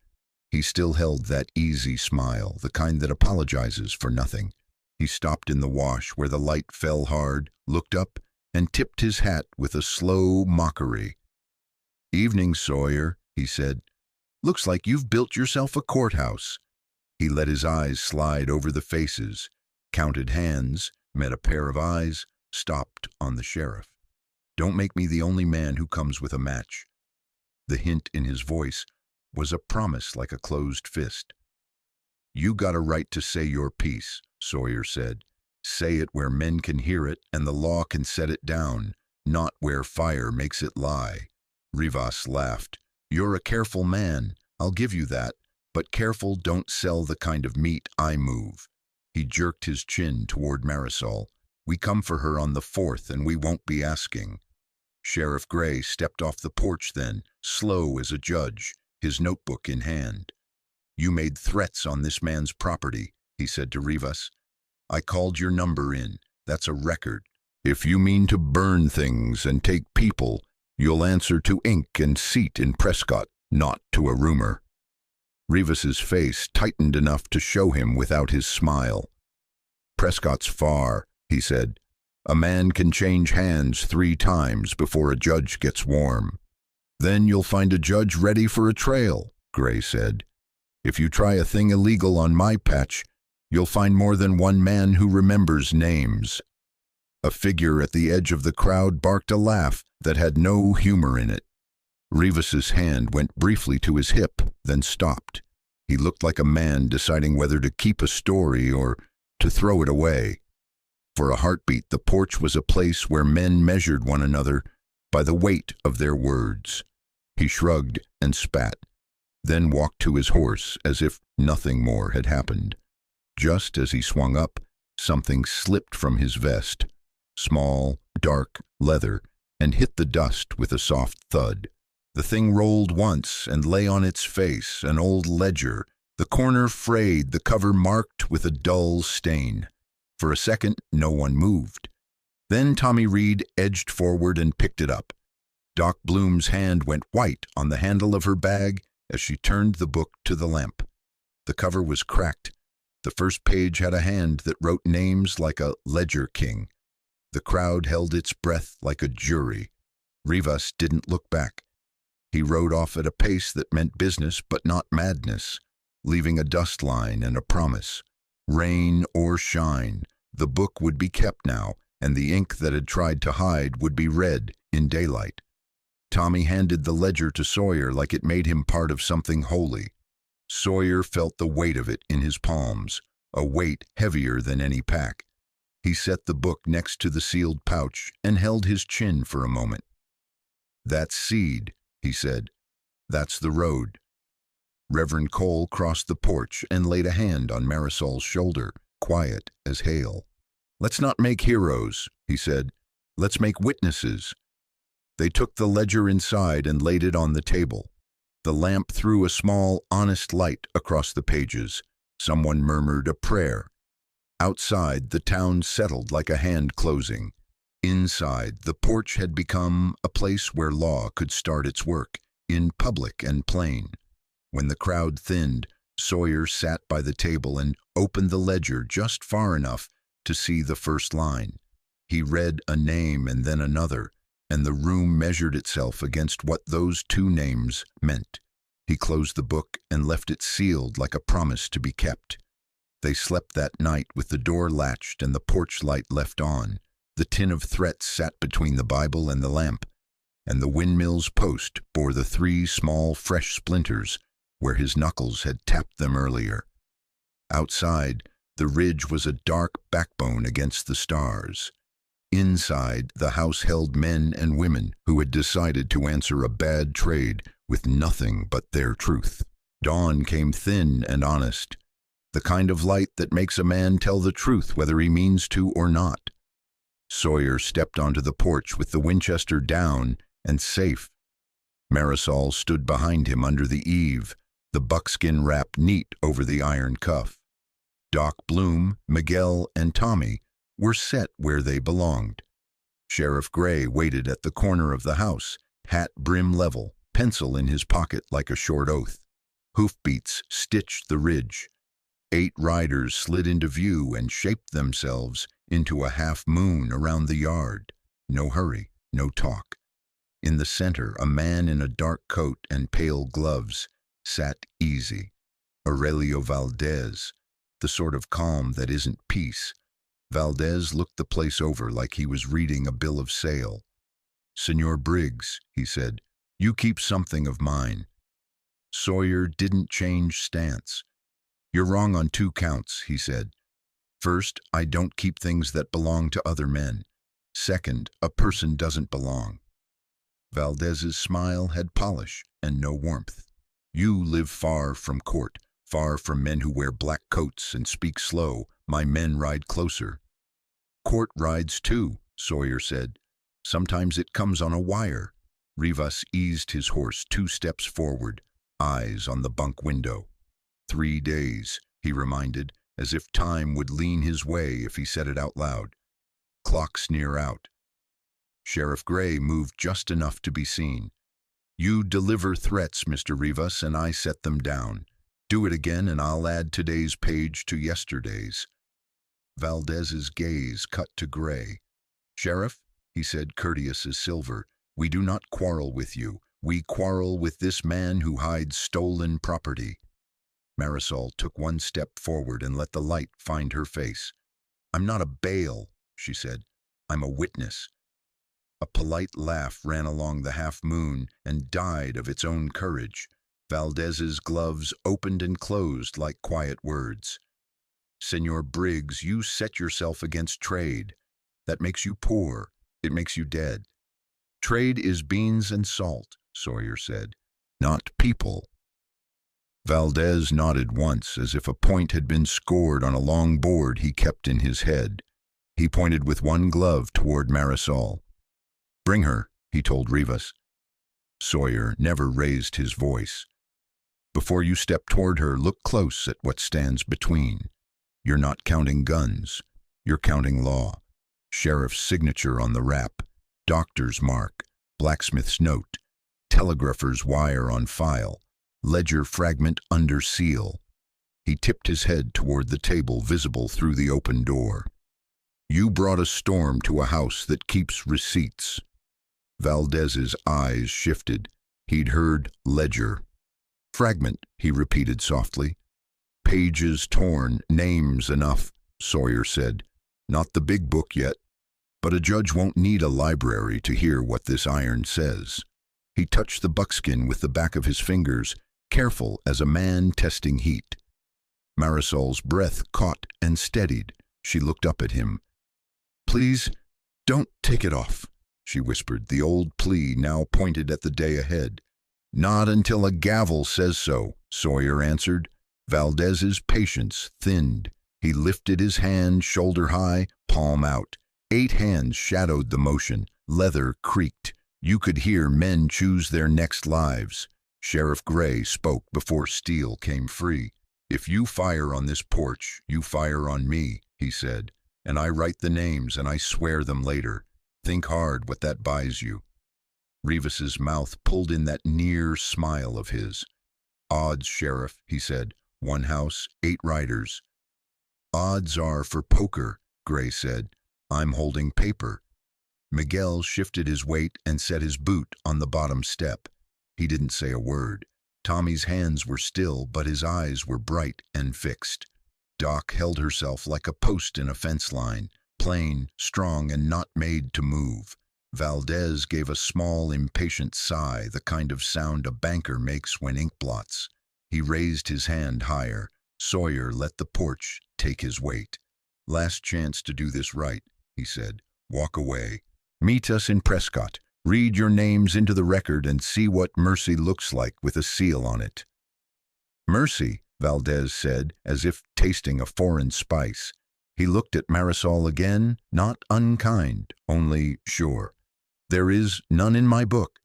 He still held that easy smile, the kind that apologizes for nothing. He stopped in the wash where the light fell hard, looked up, and tipped his hat with a slow mockery. "Evening, Sawyer," he said. "Looks like you've built yourself a courthouse." He let his eyes slide over the faces, counted hands, met a pair of eyes, stopped on the sheriff. "Don't make me the only man who comes with a match." The hint in his voice was a promise like a closed fist. "You got a right to say your piece," Sawyer said. "Say it where men can hear it and the law can set it down, not where fire makes it lie." Rivas laughed. "You're a careful man, I'll give you that, but careful don't sell the kind of meat I move." He jerked his chin toward Marisol. "We come for her on the 4th and we won't be asking." Sheriff Gray stepped off the porch then, slow as a judge, his notebook in hand. "You made threats on this man's property," he said to Rivas. "I called your number in. That's a record. If you mean to burn things and take people, you'll answer to ink and seat in Prescott, not to a rumor." Rivas's face tightened enough to show him without his smile. "Prescott's far," he said. "A man can change hands 3 times before a judge gets warm." "Then you'll find a judge ready for a trail," Gray said. "If you try a thing illegal on my patch, you'll find more than one man who remembers names." A figure at the edge of the crowd barked a laugh that had no humor in it. Rivas's hand went briefly to his hip, then stopped. He looked like a man deciding whether to keep a story or to throw it away. For a heartbeat, the porch was a place where men measured one another by the weight of their words. He shrugged and spat, then walked to his horse as if nothing more had happened. Just as he swung up, something slipped from his vest, small, dark leather, and hit the dust with a soft thud. The thing rolled once and lay on its face, an old ledger, the corner frayed, the cover marked with a dull stain. For a second, no one moved. Then Tommy Reed edged forward and picked it up. Doc Bloom's hand went white on the handle of her bag as she turned the book to the lamp. The cover was cracked. The first page had a hand that wrote names like a ledger king. The crowd held its breath like a jury. Rivas didn't look back. He rode off at a pace that meant business but not madness, leaving a dust line and a promise. Rain or shine, the book would be kept now, and the ink that had tried to hide would be read in daylight. Tommy handed the ledger to Sawyer like it made him part of something holy. Sawyer felt the weight of it in his palms, a weight heavier than any pack. He set the book next to the sealed pouch and held his chin for a moment. "That's seed," he said. "That's the road." Reverend Cole crossed the porch and laid a hand on Marisol's shoulder, quiet as hail. "Let's not make heroes," he said. "Let's make witnesses." They took the ledger inside and laid it on the table. The lamp threw a small, honest light across the pages. Someone murmured a prayer. Outside, the town settled like a hand closing. Inside, the porch had become a place where law could start its work, in public and plain. When the crowd thinned, Sawyer sat by the table and opened the ledger just far enough to see the first line. He read a name and then another, and the room measured itself against what those 2 names meant. He closed the book and left it sealed like a promise to be kept. They slept that night with the door latched and the porch light left on. The tin of threats sat between the Bible and the lamp, and the windmill's post bore the 3 small fresh splinters where his knuckles had tapped them earlier. Outside, the ridge was a dark backbone against the stars. Inside, the house held men and women who had decided to answer a bad trade with nothing but their truth. Dawn came thin and honest, the kind of light that makes a man tell the truth whether he means to or not. Sawyer stepped onto the porch with the Winchester down and safe. Marisol stood behind him under the eave, the buckskin wrap neat over the iron cuff. Doc Bloom, Miguel, and Tommy were set where they belonged. Sheriff Gray waited at the corner of the house, hat brim level, pencil in his pocket like a short oath. Hoofbeats stitched the ridge. 8 riders slid into view and shaped themselves into a half-moon around the yard. No hurry, no talk. In the center, a man in a dark coat and pale gloves sat easy. Aurelio Valdez, the sort of calm that isn't peace. Valdez looked the place over like he was reading a bill of sale. "Senor Briggs," he said, "you keep something of mine." Sawyer didn't change stance. "You're wrong on 2 counts, he said. "First, I don't keep things that belong to other men. Second, a person doesn't belong." Valdez's smile had polish and no warmth. "You live far from court, far from men who wear black coats and speak slow. My men ride closer." "Court rides too," Sawyer said. "Sometimes it comes on a wire." Rivas eased his horse 2 steps forward, eyes on the bunk window. 3 days, he reminded, as if time would lean his way if he said it out loud. "Clock's near out." Sheriff Gray moved just enough to be seen. "You deliver threats, Mr. Rivas, and I set them down. Do it again and I'll add today's page to yesterday's." Valdez's gaze cut to Gray. "Sheriff," he said, courteous as silver, "we do not quarrel with you. We quarrel with this man who hides stolen property." Marisol took 1 step forward and let the light find her face. "I'm not a bail," she said. "I'm a witness." A polite laugh ran along the half-moon and died of its own courage. Valdez's gloves opened and closed like quiet words. "Senor Briggs, you set yourself against trade. That makes you poor. It makes you dead." "Trade is beans and salt," Sawyer said, "not people." Valdez nodded once, as if a point had been scored on a long board he kept in his head. He pointed with 1 glove toward Marisol. "Bring her," he told Rivas. Sawyer never raised his voice. "Before you step toward her, look close at what stands between. You're not counting guns. You're counting law. Sheriff's signature on the wrap, doctor's mark, blacksmith's note, telegrapher's wire on file, ledger fragment under seal." He tipped his head toward the table visible through the open door. "You brought a storm to a house that keeps receipts." Valdez's eyes shifted. He'd heard ledger. "Fragment," he repeated softly. "Pages torn, names enough," Sawyer said. "Not the big book yet. But a judge won't need a library to hear what this iron says." He touched the buckskin with the back of his fingers, careful as a man testing heat. Marisol's breath caught and steadied. She looked up at him. "Please, don't take it off," she whispered, the old plea now pointed at the day ahead. "Not until a gavel says so," Sawyer answered. Valdez's patience thinned. He lifted his hand shoulder high, palm out. 8 hands shadowed the motion. Leather creaked. You could hear men choose their next lives. Sheriff Gray spoke before steel came free. "If you fire on this porch, you fire on me," he said. "And I write the names and I swear them later. Think hard what that buys you." Rivas's mouth pulled in that near smile of his. "Odds, Sheriff," he said. "1 house, 8 riders." "Odds are for poker," Gray said. "I'm holding paper." Miguel shifted his weight and set his boot on the bottom step. He didn't say a word. Tommy's hands were still, but his eyes were bright and fixed. Doc held herself like a post in a fence line, plain, strong, and not made to move. Valdez gave a small, impatient sigh, the kind of sound a banker makes when ink blots. He raised his hand higher. Sawyer let the porch take his weight. "Last chance to do this right," he said. "Walk away. Meet us in Prescott. Read your names into the record and see what mercy looks like with a seal on it." "Mercy," Valdez said, as if tasting a foreign spice. He looked at Marisol again, not unkind, only sure. "There is none in my book.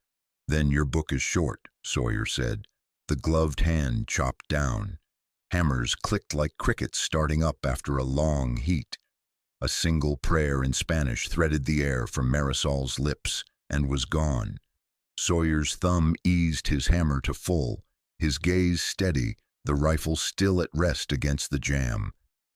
Then your book is short, Sawyer said. The gloved hand chopped down. Hammers clicked like crickets starting up after a long heat. A single prayer in Spanish threaded the air from Marisol's lips and was gone. Sawyer's thumb eased his hammer to full, his gaze steady, the rifle still at rest against the jamb.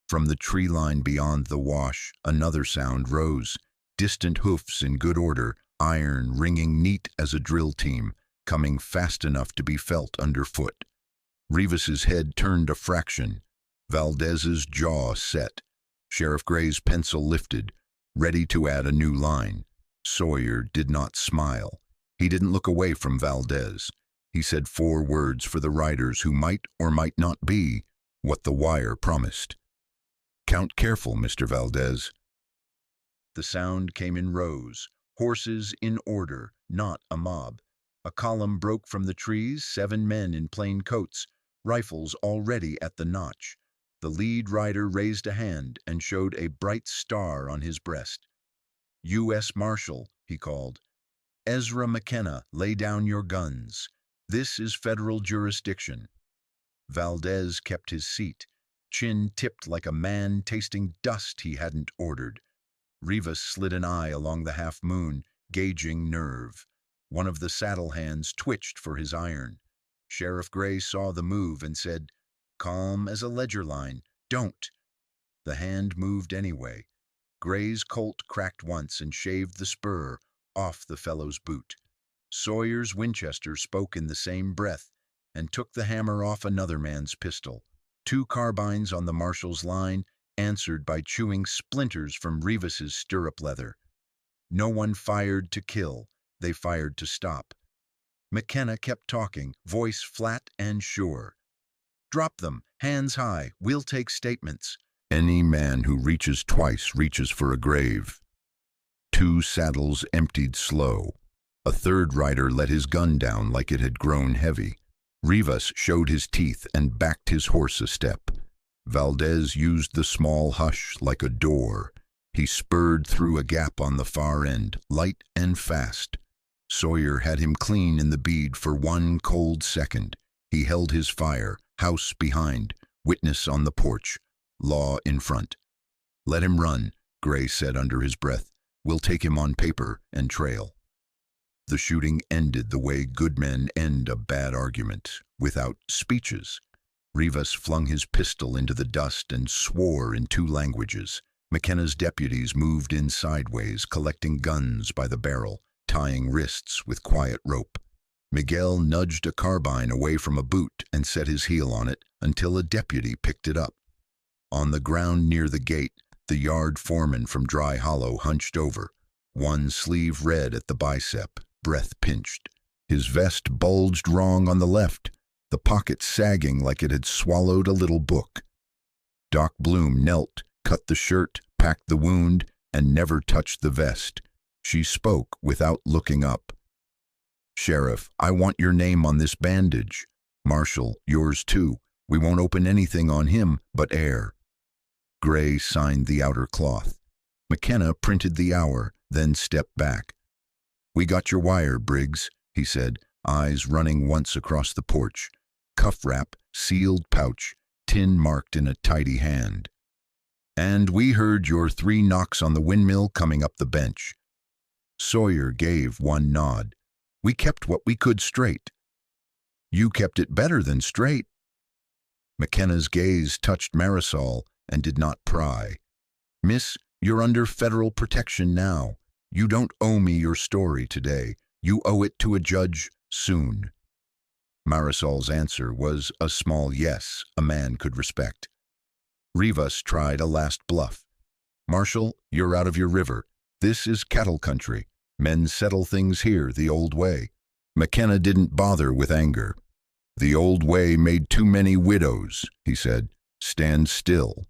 From the tree line beyond the wash, another sound rose. Distant hoofs in good order, iron ringing neat as a drill team, coming fast enough to be felt underfoot. Rivas's head turned a fraction. Valdez's jaw set. Sheriff Gray's pencil lifted, ready to add a new line. Sawyer did not smile. He didn't look away from Valdez. He said 4 words for the riders who might or might not be what the wire promised. "Count careful, Mr. Valdez." The sound came in rows, horses in order, not a mob. A column broke from the trees, 7 men in plain coats, rifles already at the notch. The lead rider raised a hand and showed a bright star on his breast. "U.S. Marshal," he called. "Ezra McKenna, lay down your guns. This is federal jurisdiction." Valdez kept his seat, chin tipped like a man tasting dust he hadn't ordered. Rivas slid an eye along the half-moon, gauging nerve. One of the saddle hands twitched for his iron. Sheriff Gray saw the move and said, calm as a ledger line, "Don't." The hand moved anyway. Gray's Colt cracked once and shaved the spur off the fellow's boot. Sawyer's Winchester spoke in the same breath and took the hammer off another man's pistol. 2 carbines on the marshal's line answered by chewing splinters from Rivas's stirrup leather. No one fired to kill, they fired to stop. McKenna kept talking, voice flat and sure. "Drop them, hands high, we'll take statements." Any man who reaches twice reaches for a grave. 2 saddles emptied slow. A third rider let his gun down like it had grown heavy. Rivas showed his teeth and backed his horse a step. Valdez used the small hush like a door. He spurred through a gap on the far end, light and fast. Sawyer had him clean in the bead for 1 cold second. He held his fire, house behind, witness on the porch, law in front. "Let him run," Gray said under his breath. "We'll take him on paper and trail." The shooting ended the way good men end a bad argument, without speeches. Rivas flung his pistol into the dust and swore in 2 languages. McKenna's deputies moved in sideways, collecting guns by the barrel, tying wrists with quiet rope. Miguel nudged a carbine away from a boot and set his heel on it until a deputy picked it up. On the ground near the gate, the yard foreman from Dry Hollow hunched over, one sleeve red at the bicep, breath pinched. His vest bulged wrong on the left, the pocket sagging like it had swallowed a little book. Doc Bloom knelt, cut the shirt, packed the wound, and never touched the vest. She spoke without looking up. "Sheriff, I want your name on this bandage. Marshal, yours too. We won't open anything on him but air." Gray signed the outer cloth. McKenna printed the hour, then stepped back. "We got your wire, Briggs," he said, eyes running once across the porch. Cuff wrap, sealed pouch, tin marked in a tidy hand. "And we heard your 3 knocks on the windmill coming up the bench." Sawyer gave 1 nod. "We kept what we could straight." "You kept it better than straight." McKenna's gaze touched Marisol and did not pry. "Miss, you're under federal protection now. You don't owe me your story today. You owe it to a judge soon." Marisol's answer was a small yes a man could respect. Rivas tried a last bluff. "Marshal, you're out of your river. This is cattle country. Men settle things here the old way." McKenna didn't bother with anger. "The old way made too many widows," he said. "Stand still."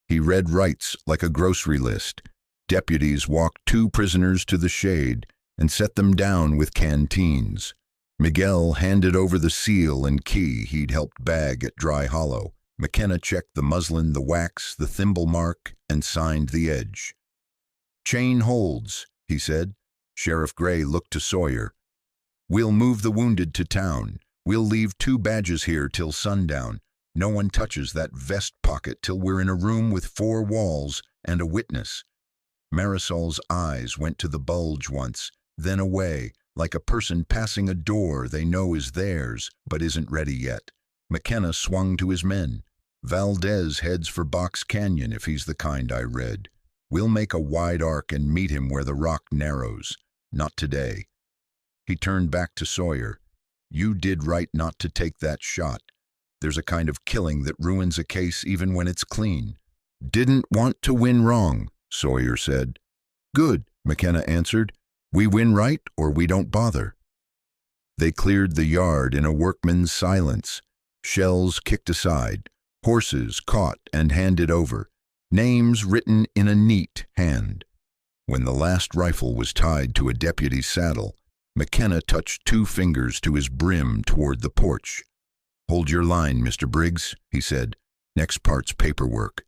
He read rights like a grocery list. Deputies walked 2 prisoners to the shade and set them down with canteens. Miguel handed over the seal and key he'd helped bag at Dry Hollow. McKenna checked the muslin, the wax, the thimble mark, and signed the edge. "Chain holds," he said. Sheriff Gray looked to Sawyer. We'll move the wounded to town. We'll leave 2 badges here till sundown. No one touches that vest pocket till we're in a room with 4 walls and a witness. Marisol's eyes went to the bulge once, then away, like a person passing a door they know is theirs but isn't ready yet. McKenna swung to his men. Valdez heads for Box Canyon if he's the kind I read. We'll make a wide arc and meet him where the rock narrows. Not today. He turned back to Sawyer. You did right not to take that shot. There's a kind of killing that ruins a case even when it's clean. Didn't want to win wrong, Sawyer said. Good, McKenna answered. We win right or we don't bother. They cleared the yard in a workman's silence. Shells kicked aside, horses caught and handed over, names written in a neat hand. When the last rifle was tied to a deputy's saddle, McKenna touched 2 fingers to his brim toward the porch. Hold your line, Mr. Briggs, he said. Next part's paperwork.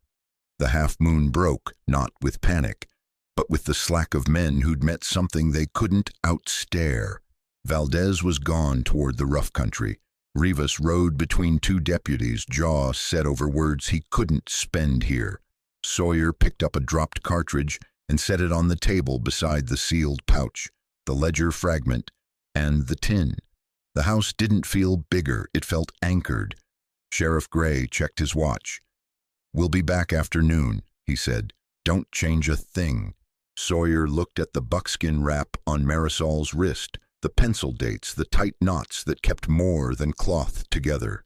The half-moon broke, not with panic, but with the slack of men who'd met something they couldn't outstare. Valdez was gone toward the rough country. Rivas rode between 2 deputies, jaw set over words he couldn't spend here. Sawyer picked up a dropped cartridge and set it on the table beside the sealed pouch, the ledger fragment, and the tin. The house didn't feel bigger, it felt anchored. Sheriff Gray checked his watch. We'll be back after noon, he said. Don't change a thing. Sawyer looked at the buckskin wrap on Marisol's wrist, the pencil dates, the tight knots that kept more than cloth together.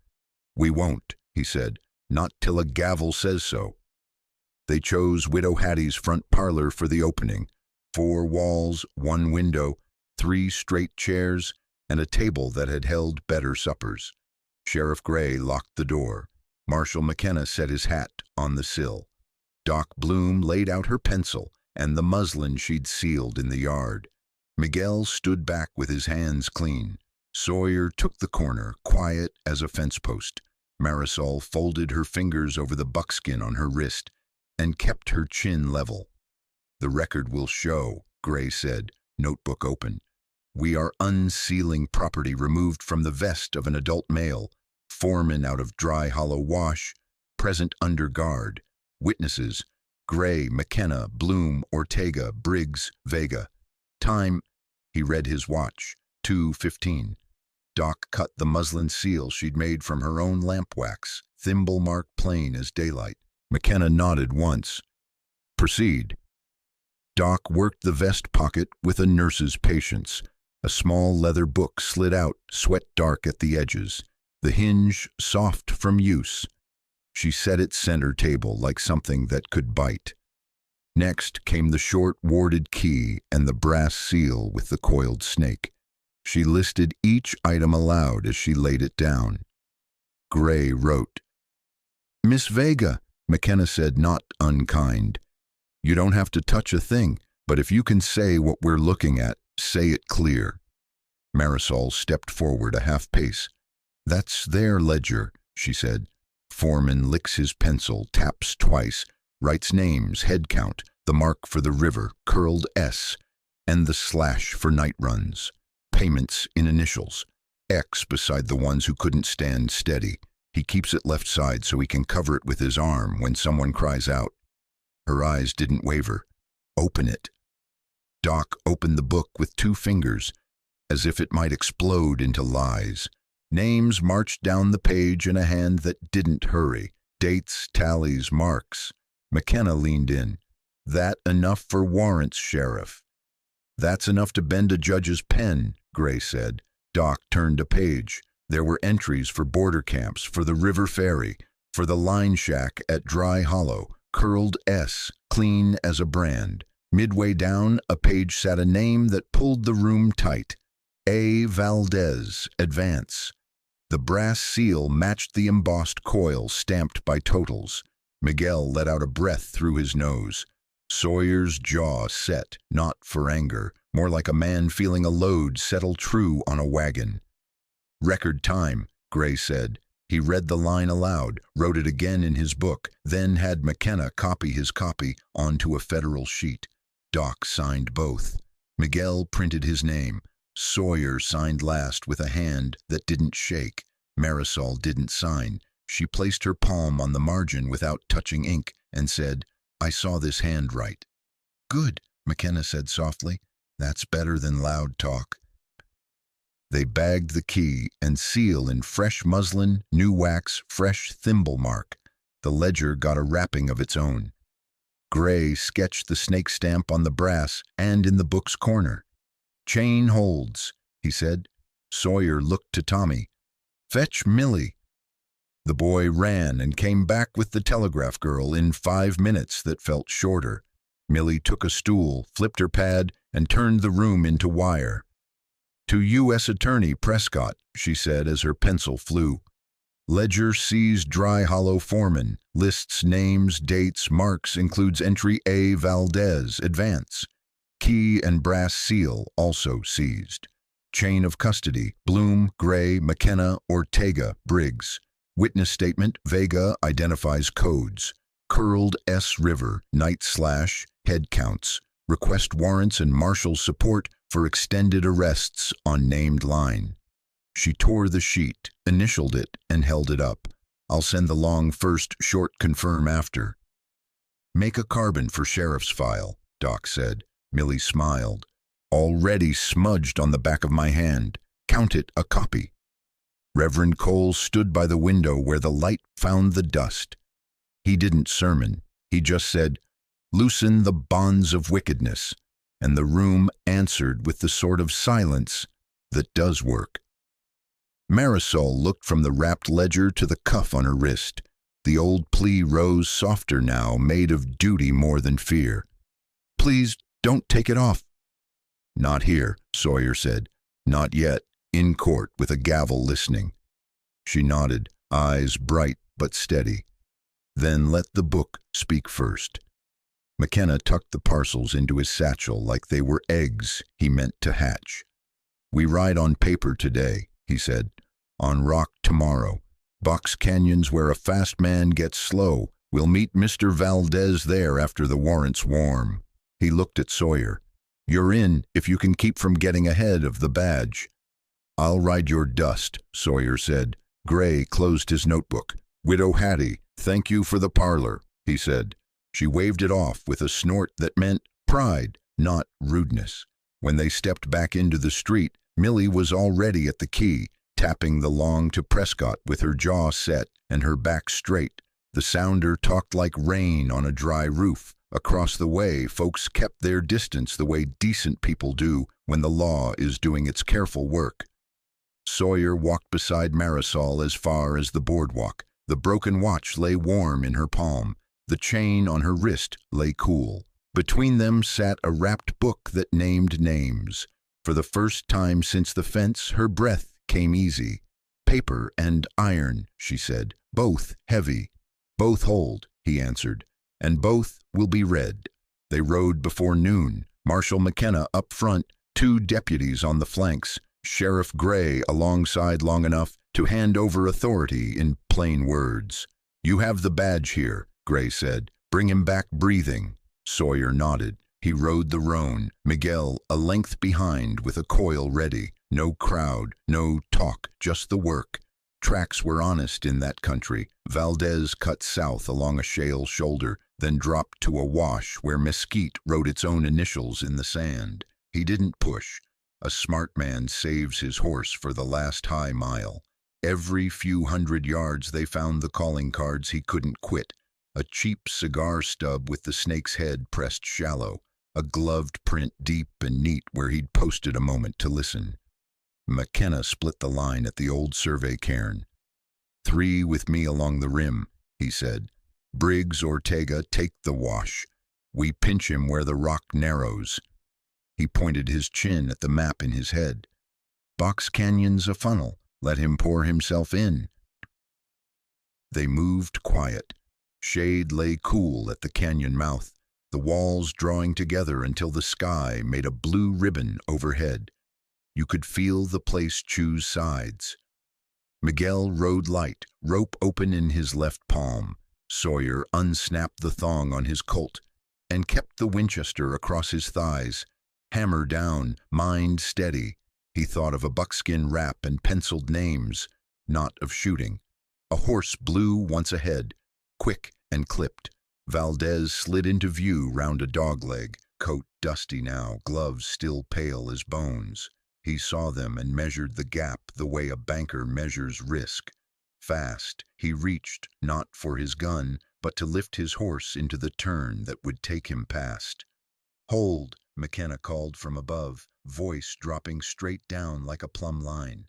We won't, he said, not till a gavel says so. They chose Widow Hattie's front parlor for the opening. 4 walls, 1 window, 3 straight chairs, and a table that had held better suppers. Sheriff Gray locked the door. Marshal McKenna set his hat on the sill. Doc Bloom laid out her pencil and the muslin she'd sealed in the yard. Miguel stood back with his hands clean. Sawyer took the corner, quiet as a fence post. Marisol folded her fingers over the buckskin on her wrist and kept her chin level. The record will show, Gray said, notebook open. We are unsealing property removed from the vest of an adult male, foreman out of Dry Hollow Wash, present under guard. Witnesses, Gray, McKenna, Bloom, Ortega, Briggs, Vega. Time, he read his watch, 2:15. Doc cut the muslin seal she'd made from her own lamp wax, thimble mark plain as daylight. McKenna nodded once. Proceed. Doc worked the vest pocket with a nurse's patience. A small leather book slid out, sweat dark at the edges, the hinge soft from use. She set it center table like something that could bite. Next came the short warded key and the brass seal with the coiled snake. She listed each item aloud as she laid it down. Gray wrote. Miss Vega, McKenna said, not unkind. You don't have to touch a thing, but if you can say what we're looking at, say it clear. Marisol stepped forward a half pace. That's their ledger, she said. Foreman licks his pencil, taps twice, writes names, head count, the mark for the river, curled S, and the slash for night runs. Payments in initials, X beside the ones who couldn't stand steady. He keeps it left side so he can cover it with his arm when someone cries out. Her eyes didn't waver. Open it. Doc opened the book with 2 fingers, as if it might explode into lies. Names marched down the page in a hand that didn't hurry. Dates, tallies, marks. McKenna leaned in. That enough for warrants, Sheriff. That's enough to bend a judge's pen, Gray said. Doc turned a page. There were entries for border camps, for the river ferry, for the line shack at Dry Hollow, curled S, clean as a brand. Midway down, a page sat a name that pulled the room tight. A. Valdez, advance. The brass seal matched the embossed coil stamped by totals. Miguel let out a breath through his nose. Sawyer's jaw set, not for anger, more like a man feeling a load settle true on a wagon. Record time, Gray said. He read the line aloud, wrote it again in his book, then had McKenna copy his copy onto a federal sheet. Doc signed both. Miguel printed his name. Sawyer signed last with a hand that didn't shake. Marisol didn't sign. She placed her palm on the margin without touching ink and said, "I saw this hand right." "Good," McKenna said softly. "That's better than loud talk." They bagged the key and seal in fresh muslin, new wax, fresh thimble mark. The ledger got a wrapping of its own. Gray sketched the snake stamp on the brass and in the book's corner. "Chain holds," he said. Sawyer looked to Tommy. "Fetch Millie." The boy ran and came back with the telegraph girl in 5 minutes that felt shorter. Millie took a stool, flipped her pad, and turned the room into wire. "To U.S. Attorney Prescott," she said as her pencil flew. "Ledger sees Dry Hollow foreman. Lists names, dates, marks, includes entry A. Valdez, advance. Key and brass seal also seized. Chain of custody, Bloom, Gray, McKenna, Ortega, Briggs. Witness statement, Vega identifies codes. Curled S River, night/, head counts. Request warrants and marshal support for extended arrests on named line." She tore the sheet, initialed it, and held it up. "I'll send the long first, short confirm after." "Make a carbon for sheriff's file," Doc said. Millie smiled. "Already smudged on the back of my hand. Count it a copy." Reverend Cole stood by the window where the light found the dust. He didn't sermon. He just said, "Loosen the bonds of wickedness," and the room answered with the sort of silence that does work. Marisol looked from the wrapped ledger to the cuff on her wrist. The old plea rose softer now, made of duty more than fear. "Please don't take it off." "Not here," Sawyer said. "Not yet. In court with a gavel listening." She nodded, eyes bright but steady. "Then let the book speak first." McKenna tucked the parcels into his satchel like they were eggs he meant to hatch. "We ride on paper today," he said. "On rock tomorrow. Box Canyon's where a fast man gets slow. We'll meet Mr. Valdez there after the warrant's warm." He looked at Sawyer. "You're in if you can keep from getting ahead of the badge." "I'll ride your dust," Sawyer said. Gray closed his notebook. "Widow Hattie, thank you for the parlor," he said. She waved it off with a snort that meant pride, not rudeness. When they stepped back into the street, Millie was already at the key, tapping the long to Prescott with her jaw set and her back straight. The sounder talked like rain on a dry roof. Across the way, folks kept their distance the way decent people do when the law is doing its careful work. Sawyer walked beside Marisol as far as the boardwalk. The broken watch lay warm in her palm. The chain on her wrist lay cool. Between them sat a wrapped book that named names. For the first time since the fence, her breath came easy. "Paper and iron," she said. "Both heavy." "Both hold," he answered. "And both will be read." They rode before noon. Marshal McKenna up front, 2 deputies on the flanks, Sheriff Gray alongside long enough to hand over authority in plain words. "You have the badge here," Gray said. "Bring him back breathing." Sawyer nodded. He rode the roan, Miguel a length behind with a coil ready. No crowd, no talk, just the work. Tracks were honest in that country. Valdez cut south along a shale shoulder, then dropped to a wash where mesquite wrote its own initials in the sand. He didn't push. A smart man saves his horse for the last high mile. Every few hundred yards they found the calling cards he couldn't quit. A cheap cigar stub with the snake's head pressed shallow. A gloved print deep and neat where he'd posted a moment to listen. McKenna split the line at the old survey cairn. "3 with me along the rim," he said. "Briggs, Ortega, take the wash. We pinch him where the rock narrows." He pointed his chin at the map in his head. "Box Canyon's a funnel. Let him pour himself in." They moved quiet. Shade lay cool at the canyon mouth, the walls drawing together until the sky made a blue ribbon overhead. You could feel the place choose sides. Miguel rode light, rope open in his left palm. Sawyer unsnapped the thong on his Colt and kept the Winchester across his thighs. Hammer down, mind steady. He thought of a buckskin wrap and penciled names, not of shooting. A horse blew once ahead, quick and clipped. Valdez slid into view round a dogleg, coat dusty now, gloves still pale as bones. He saw them and measured the gap the way a banker measures risk. Fast, he reached, not for his gun, but to lift his horse into the turn that would take him past. "Hold," McKenna called from above, voice dropping straight down like a plumb line.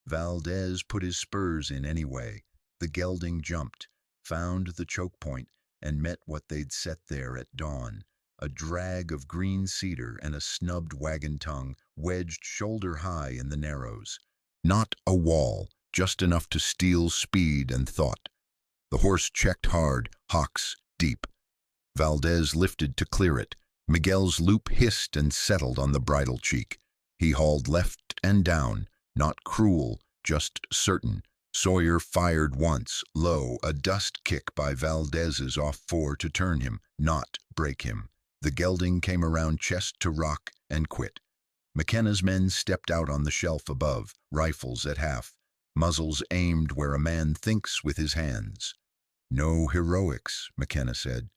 Valdez put his spurs in anyway. The gelding jumped, found the choke point, and met what they'd set there at dawn. A drag of green cedar and a snubbed wagon tongue wedged shoulder high in the narrows. Not a wall, just enough to steal speed and thought. The horse checked hard, hocks deep. Valdez lifted to clear it. Miguel's loop hissed and settled on the bridle cheek. He hauled left and down, not cruel, just certain. Sawyer fired once, low, a dust kick by Valdez's off four to turn him, not break him. The gelding came around chest to rock and quit. McKenna's men stepped out on the shelf above, rifles at half, muzzles aimed where a man thinks with his hands. "No heroics," McKenna said.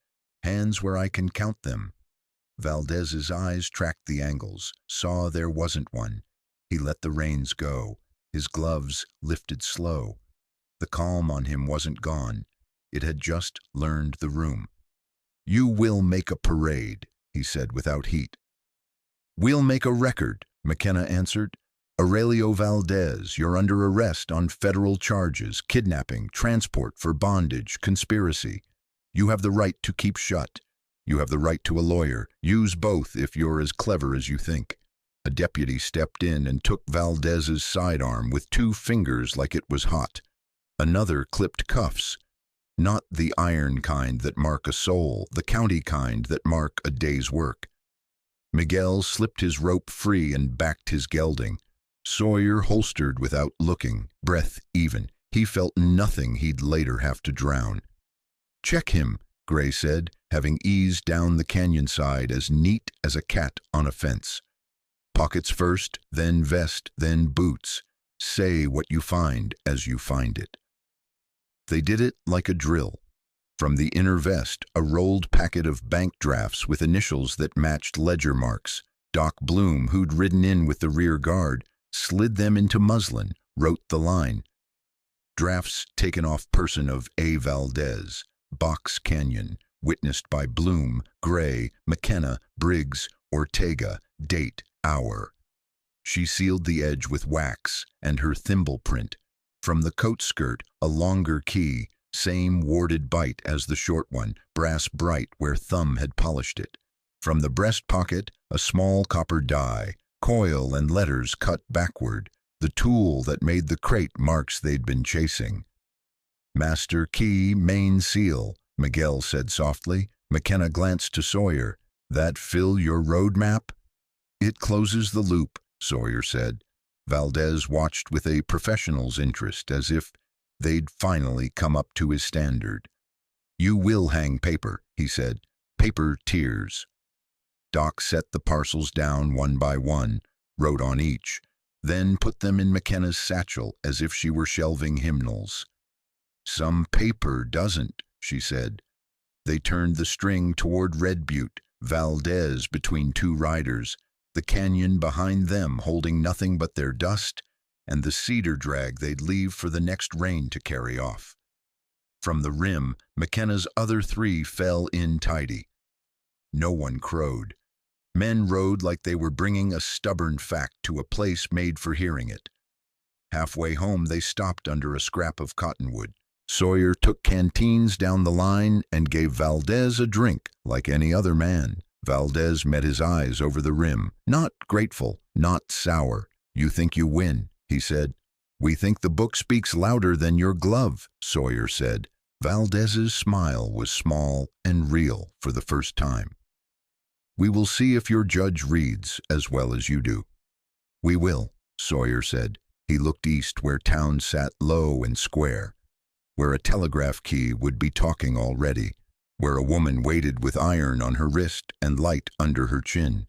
"Hands where I can count them." Valdez's eyes tracked the angles, saw there wasn't one. He let the reins go. His gloves lifted slow. The calm on him wasn't gone. It had just learned the room. "You will make a parade," he said without heat. "We'll make a record," McKenna answered. "Aurelio Valdez, you're under arrest on federal charges, kidnapping, transport for bondage, conspiracy. You have the right to keep shut. You have the right to a lawyer. Use both if you're as clever as you think." A deputy stepped in and took Valdez's sidearm with 2 fingers like it was hot. Another clipped cuffs. Not the iron kind that mark a soul, the county kind that mark a day's work. Miguel slipped his rope free and backed his gelding. Sawyer holstered without looking, breath even. He felt nothing he'd later have to drown. "Check him," Gray said, having eased down the canyon side as neat as a cat on a fence. "Pockets first, then vest, then boots. Say what you find as you find it." They did it like a drill. From the inner vest, a rolled packet of bank drafts with initials that matched ledger marks. Doc Bloom, who'd ridden in with the rear guard, slid them into muslin, wrote the line. "Drafts taken off person of A. Valdez, Box Canyon, witnessed by Bloom, Gray, McKenna, Briggs, Ortega, date, hour." She sealed the edge with wax and her thimble print. From the coat skirt, a longer key, same warded bite as the short one, brass bright where thumb had polished it. From the breast pocket, a small copper die, coil and letters cut backward, the tool that made the crate marks they'd been chasing. "Master key, main seal," Miguel said softly. McKenna glanced to Sawyer. "That fill your road map?" "It closes the loop," Sawyer said. Valdez watched with a professional's interest, as if they'd finally come up to his standard. "You will hang paper," he said. "Paper tiers." Doc set the parcels down one by one, wrote on each, then put them in McKenna's satchel as if she were shelving hymnals. "Some paper doesn't," she said. They turned the string toward Red Butte, Valdez between 2 riders, the canyon behind them holding nothing but their dust and the cedar drag they'd leave for the next rain to carry off. From the rim, McKenna's other 3 fell in tidy. No one crowed. Men rode like they were bringing a stubborn fact to a place made for hearing it. Halfway home, they stopped under a scrap of cottonwood. Sawyer took canteens down the line and gave Valdez a drink like any other man. Valdez met his eyes over the rim. Not grateful, not sour. "You think you win," he said. "We think the book speaks louder than your glove," Sawyer said. Valdez's smile was small and real for the first time. "We will see if your judge reads as well as you do." "We will," Sawyer said. He looked east where town sat low and square, where a telegraph key would be talking already, where a woman waited with iron on her wrist and light under her chin.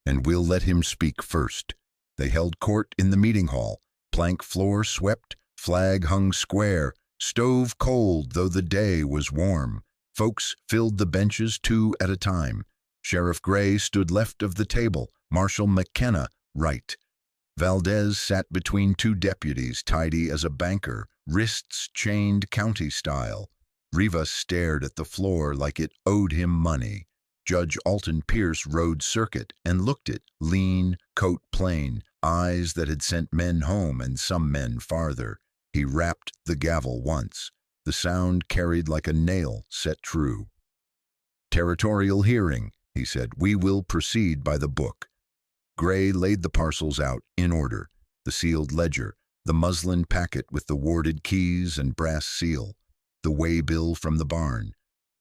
"And we'll let him speak first. They held court in the meeting hall, plank floor swept, flag hung square, stove cold though the day was warm. Folks filled the benches 2 at a time. Sheriff Gray stood left of the table, Marshal McKenna right. Valdez sat between 2 deputies, tidy as a banker, wrists chained county style. Rivas stared at the floor like it owed him money. Judge Alton Pierce rode circuit and looked it, lean, coat plain, eyes that had sent men home and some men farther. He rapped the gavel once. The sound carried like a nail set true. "Territorial hearing," he said. "We will proceed by the book." Gray laid the parcels out in order, the sealed ledger, the muslin packet with the warded keys and brass seal, the waybill from the barn,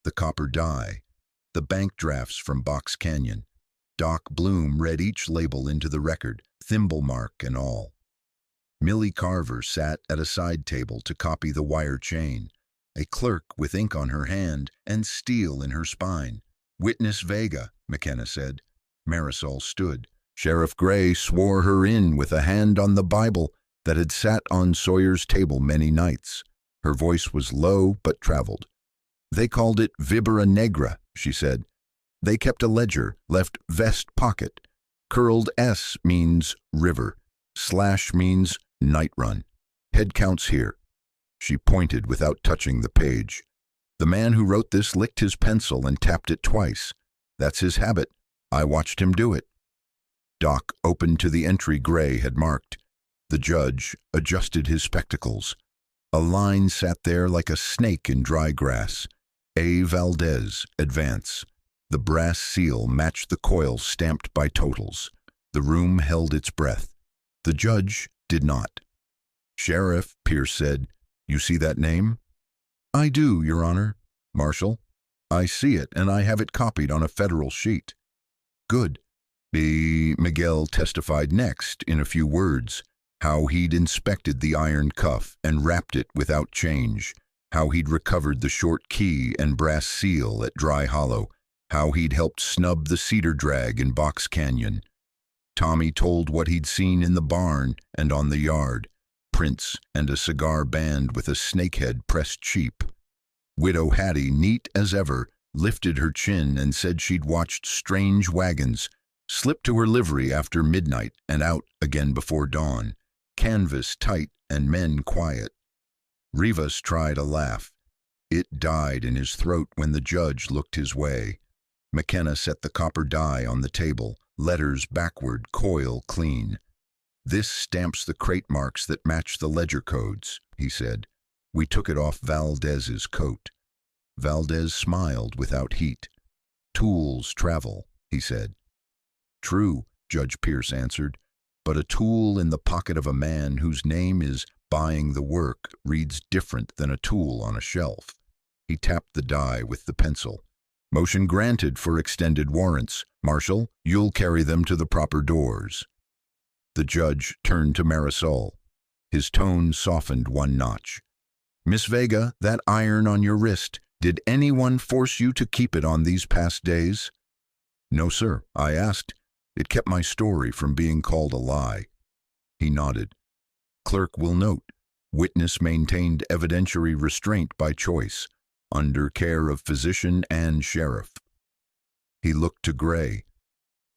the copper die, the bank drafts from Box Canyon. Doc Bloom read each label into the record, thimble mark and all. Millie Carver sat at a side table to copy the wire chain, a clerk with ink on her hand and steel in her spine. "Witness Vega," McKenna said. Marisol stood. Sheriff Gray swore her in with a hand on the Bible that had sat on Sawyer's table many nights. Her voice was low but traveled. "They called it Vibera Negra," she said. "They kept a ledger, left vest pocket. Curled S means river. Slash means night run. Head counts here." She pointed without touching the page. "The man who wrote this licked his pencil and tapped it twice. That's his habit. I watched him do it." Doc opened to the entry Gray had marked. The judge adjusted his spectacles. A line sat there like a snake in dry grass. A. Valdez, advance. The brass seal matched the coil stamped by totals. The room held its breath. The judge did not. "Sheriff," Pierce said, "you see that name?" "I do, Your Honor." "Marshal?" "I see it, and I have it copied on a federal sheet." "Good." Miguel testified next in a few words, how he'd inspected the iron cuff and wrapped it without change, how he'd recovered the short key and brass seal at Dry Hollow, how he'd helped snub the cedar drag in Box Canyon. Tommy told what he'd seen in the barn and on the yard, prints and a cigar band with a snakehead pressed cheap. Widow Hattie, neat as ever, lifted her chin and said she'd watched strange wagons, slipped to her livery after midnight and out again before dawn, canvas tight and men quiet. Rivas tried a laugh. It died in his throat when the judge looked his way. McKenna set the copper die on the table, letters backward, coil clean. "This stamps the crate marks that match the ledger codes," he said. "We took it off Valdez's coat." Valdez smiled without heat. "Tools travel," he said. "True," Judge Pierce answered, "but a tool in the pocket of a man whose name is buying the work reads different than a tool on a shelf." He tapped the die with the pencil. "Motion granted for extended warrants. Marshal, you'll carry them to the proper doors." The judge turned to Marisol. His tone softened one notch. "Miss Vega, that iron on your wrist, did anyone force you to keep it on these past days?" "No, sir. I asked. It kept my story from being called a lie." He nodded. "Clerk will note, witness maintained evidentiary restraint by choice, under care of physician and sheriff." He looked to Gray.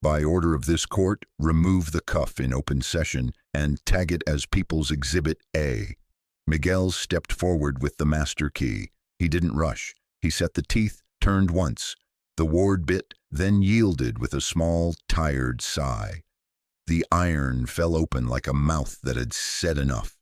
"By order of this court, remove the cuff in open session and tag it as People's Exhibit A." Miguel stepped forward with the master key. He didn't rush. He set the teeth, turned once. The ward bit, then yielded with a small, tired sigh. The iron fell open like a mouth that had said enough.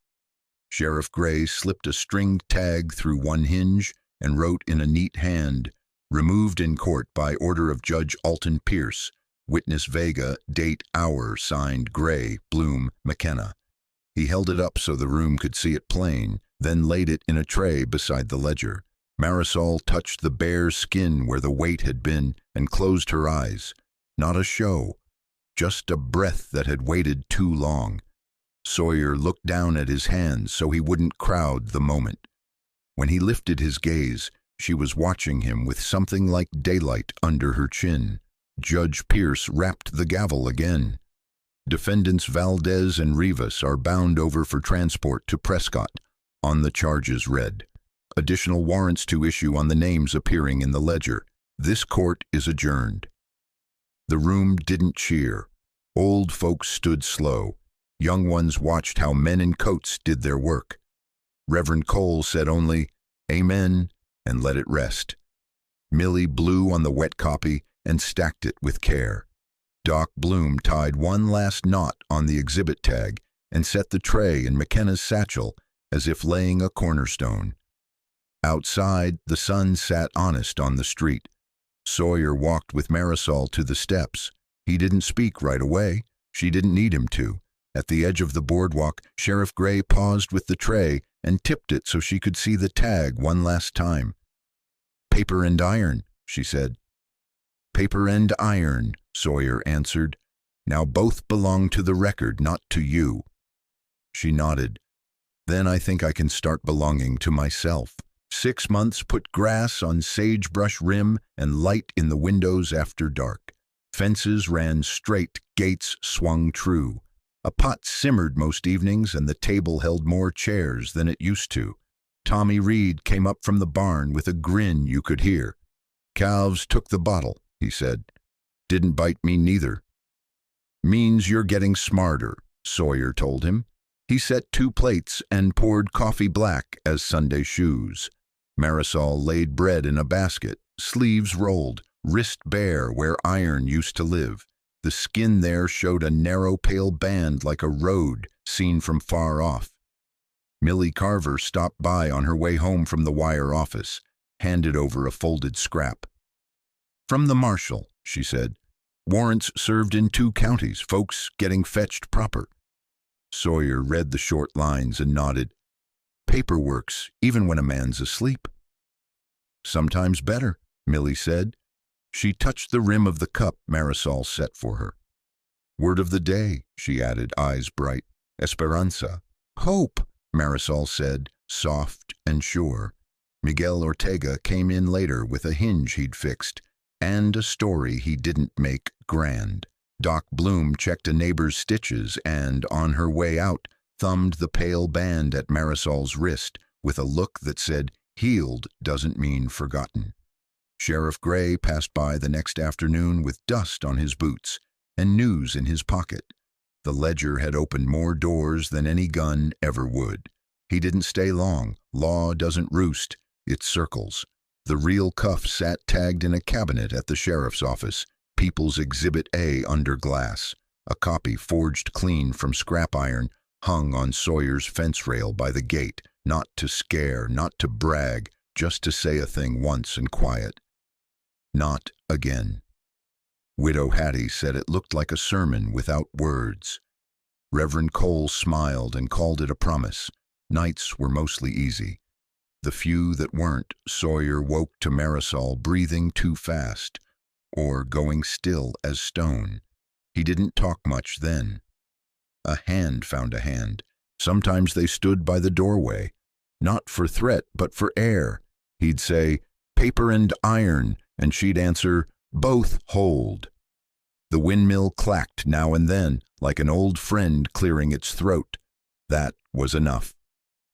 Sheriff Gray slipped a string tag through one hinge and wrote in a neat hand, "Removed in court by order of Judge Alton Pierce. Witness Vega, date, hour, signed Gray, Bloom, McKenna." He held it up so the room could see it plain, then laid it in a tray beside the ledger. Marisol touched the bare skin where the weight had been and closed her eyes. Not a show, just a breath that had waited too long. Sawyer looked down at his hands so he wouldn't crowd the moment. When he lifted his gaze, she was watching him with something like daylight under her chin. Judge Pierce rapped the gavel again. Defendants Valdez and Rivas are bound over for transport to Prescott, on the charges read. Additional warrants to issue on the names appearing in the ledger. This court is adjourned. The room didn't cheer. Old folks stood slow. Young ones watched how men in coats did their work. Reverend Cole said only, "Amen," and let it rest. Millie blew on the wet copy and stacked it with care. Doc Bloom tied one last knot on the exhibit tag and set the tray in McKenna's satchel as if laying a cornerstone. Outside, the sun sat honest on the street. Sawyer walked with Marisol to the steps. He didn't speak right away. She didn't need him to. At the edge of the boardwalk, Sheriff Gray paused with the tray and tipped it so she could see the tag one last time. "Paper and iron," she said. "Paper and iron," Sawyer answered. "Now both belong to the record, not to you." She nodded. "Then I think I can start belonging to myself. 6 months put grass on sagebrush rim and light in the windows after dark. Fences ran straight, gates swung true. A pot simmered most evenings and the table held more chairs than it used to. Tommy Reed came up from the barn with a grin you could hear. "Calves took the bottle," he said. "Didn't bite me neither." "Means you're getting smarter," Sawyer told him. He set 2 plates and poured coffee black as Sunday shoes. Marisol laid bread in a basket, sleeves rolled, wrist bare where iron used to live. The skin there showed a narrow pale band like a road seen from far off. Millie Carver stopped by on her way home from the wire office, handed over a folded scrap. "From the marshal," she said. "Warrants served in 2 counties, folks getting fetched proper." Sawyer read the short lines and nodded. "Paper works, even when a man's asleep." "Sometimes better," Millie said. She touched the rim of the cup Marisol set for her. "Word of the day," she added, eyes bright. "Esperanza." "Hope," Marisol said, soft and sure. Miguel Ortega came in later with a hinge he'd fixed, and a story he didn't make grand. Doc Bloom checked a neighbor's stitches and, on her way out, thumbed the pale band at Marisol's wrist with a look that said, "Healed doesn't mean forgotten." Sheriff Gray passed by the next afternoon with dust on his boots and news in his pocket. The ledger had opened more doors than any gun ever would. He didn't stay long. Law doesn't roost, it circles. The real cuff sat tagged in a cabinet at the sheriff's office, People's Exhibit A under glass. A copy forged clean from scrap iron hung on Sawyer's fence rail by the gate, not to scare, not to brag, just to say a thing once and quiet. Not again. Widow Hattie said it looked like a sermon without words. Reverend Cole smiled and called it a promise. Nights were mostly easy. The few that weren't, Sawyer woke to Marisol breathing too fast, or going still as stone. He didn't talk much then. A hand found a hand. Sometimes they stood by the doorway, not for threat but for air. He'd say, "Paper and iron," and she'd answer, "Both hold." The windmill clacked now and then, like an old friend clearing its throat. That was enough.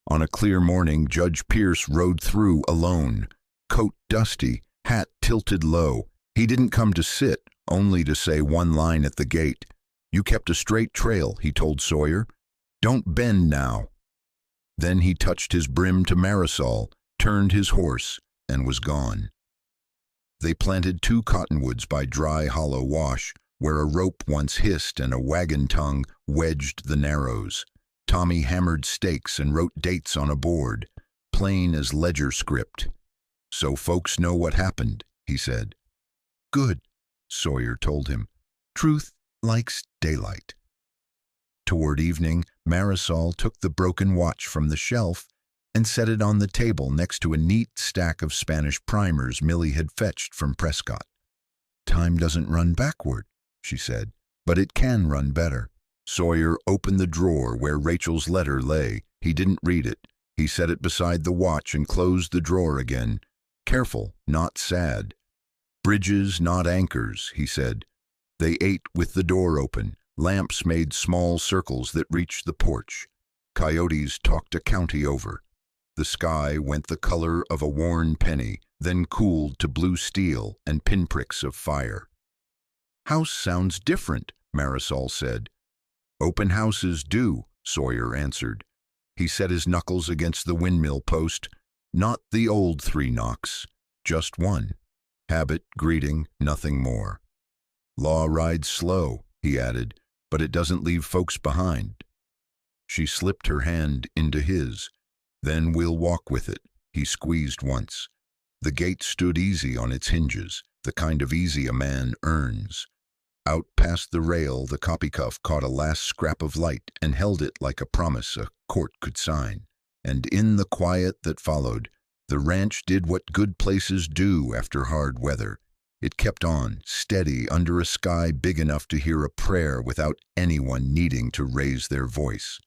On a clear morning, Judge Pierce rode through alone, coat dusty, hat tilted low. He didn't come to sit, only to say one line at the gate. "You kept a straight trail," he told Sawyer. "Don't bend now." Then he touched his brim to Marisol, turned his horse, and was gone. They planted 2 cottonwoods by Dry Hollow Wash, where a rope once hissed and a wagon tongue wedged the narrows. Tommy hammered stakes and wrote dates on a board, plain as ledger script. "So folks know what happened," he said. "Good," Sawyer told him. "Truth likes daylight." Toward evening, Marisol took the broken watch from the shelf and set it on the table next to a neat stack of Spanish primers Millie had fetched from Prescott. "Time doesn't run backward," she said, "but it can run better." Sawyer opened the drawer where Rachel's letter lay. He didn't read it. He set it beside the watch and closed the drawer again. "Careful, not sad." "Bridges, not anchors," he said. They ate with the door open. Lamps made small circles that reached the porch. Coyotes talked a county over. The sky went the color of a worn penny, then cooled to blue steel and pinpricks of fire. "House sounds different," Marisol said. "Open houses do," Sawyer answered. He set his knuckles against the windmill post. "Not the old 3 knocks, just one. Habit, greeting, nothing more. Law rides slow," he added, "but it doesn't leave folks behind." She slipped her hand into his. "Then we'll walk with it." He squeezed once. The gate stood easy on its hinges, the kind of easy a man earns. Out past the rail, the copycuff caught a last scrap of light and held it like a promise a court could sign. And in the quiet that followed, the ranch did what good places do after hard weather. It kept on, steady under a sky big enough to hear a prayer without anyone needing to raise their voice.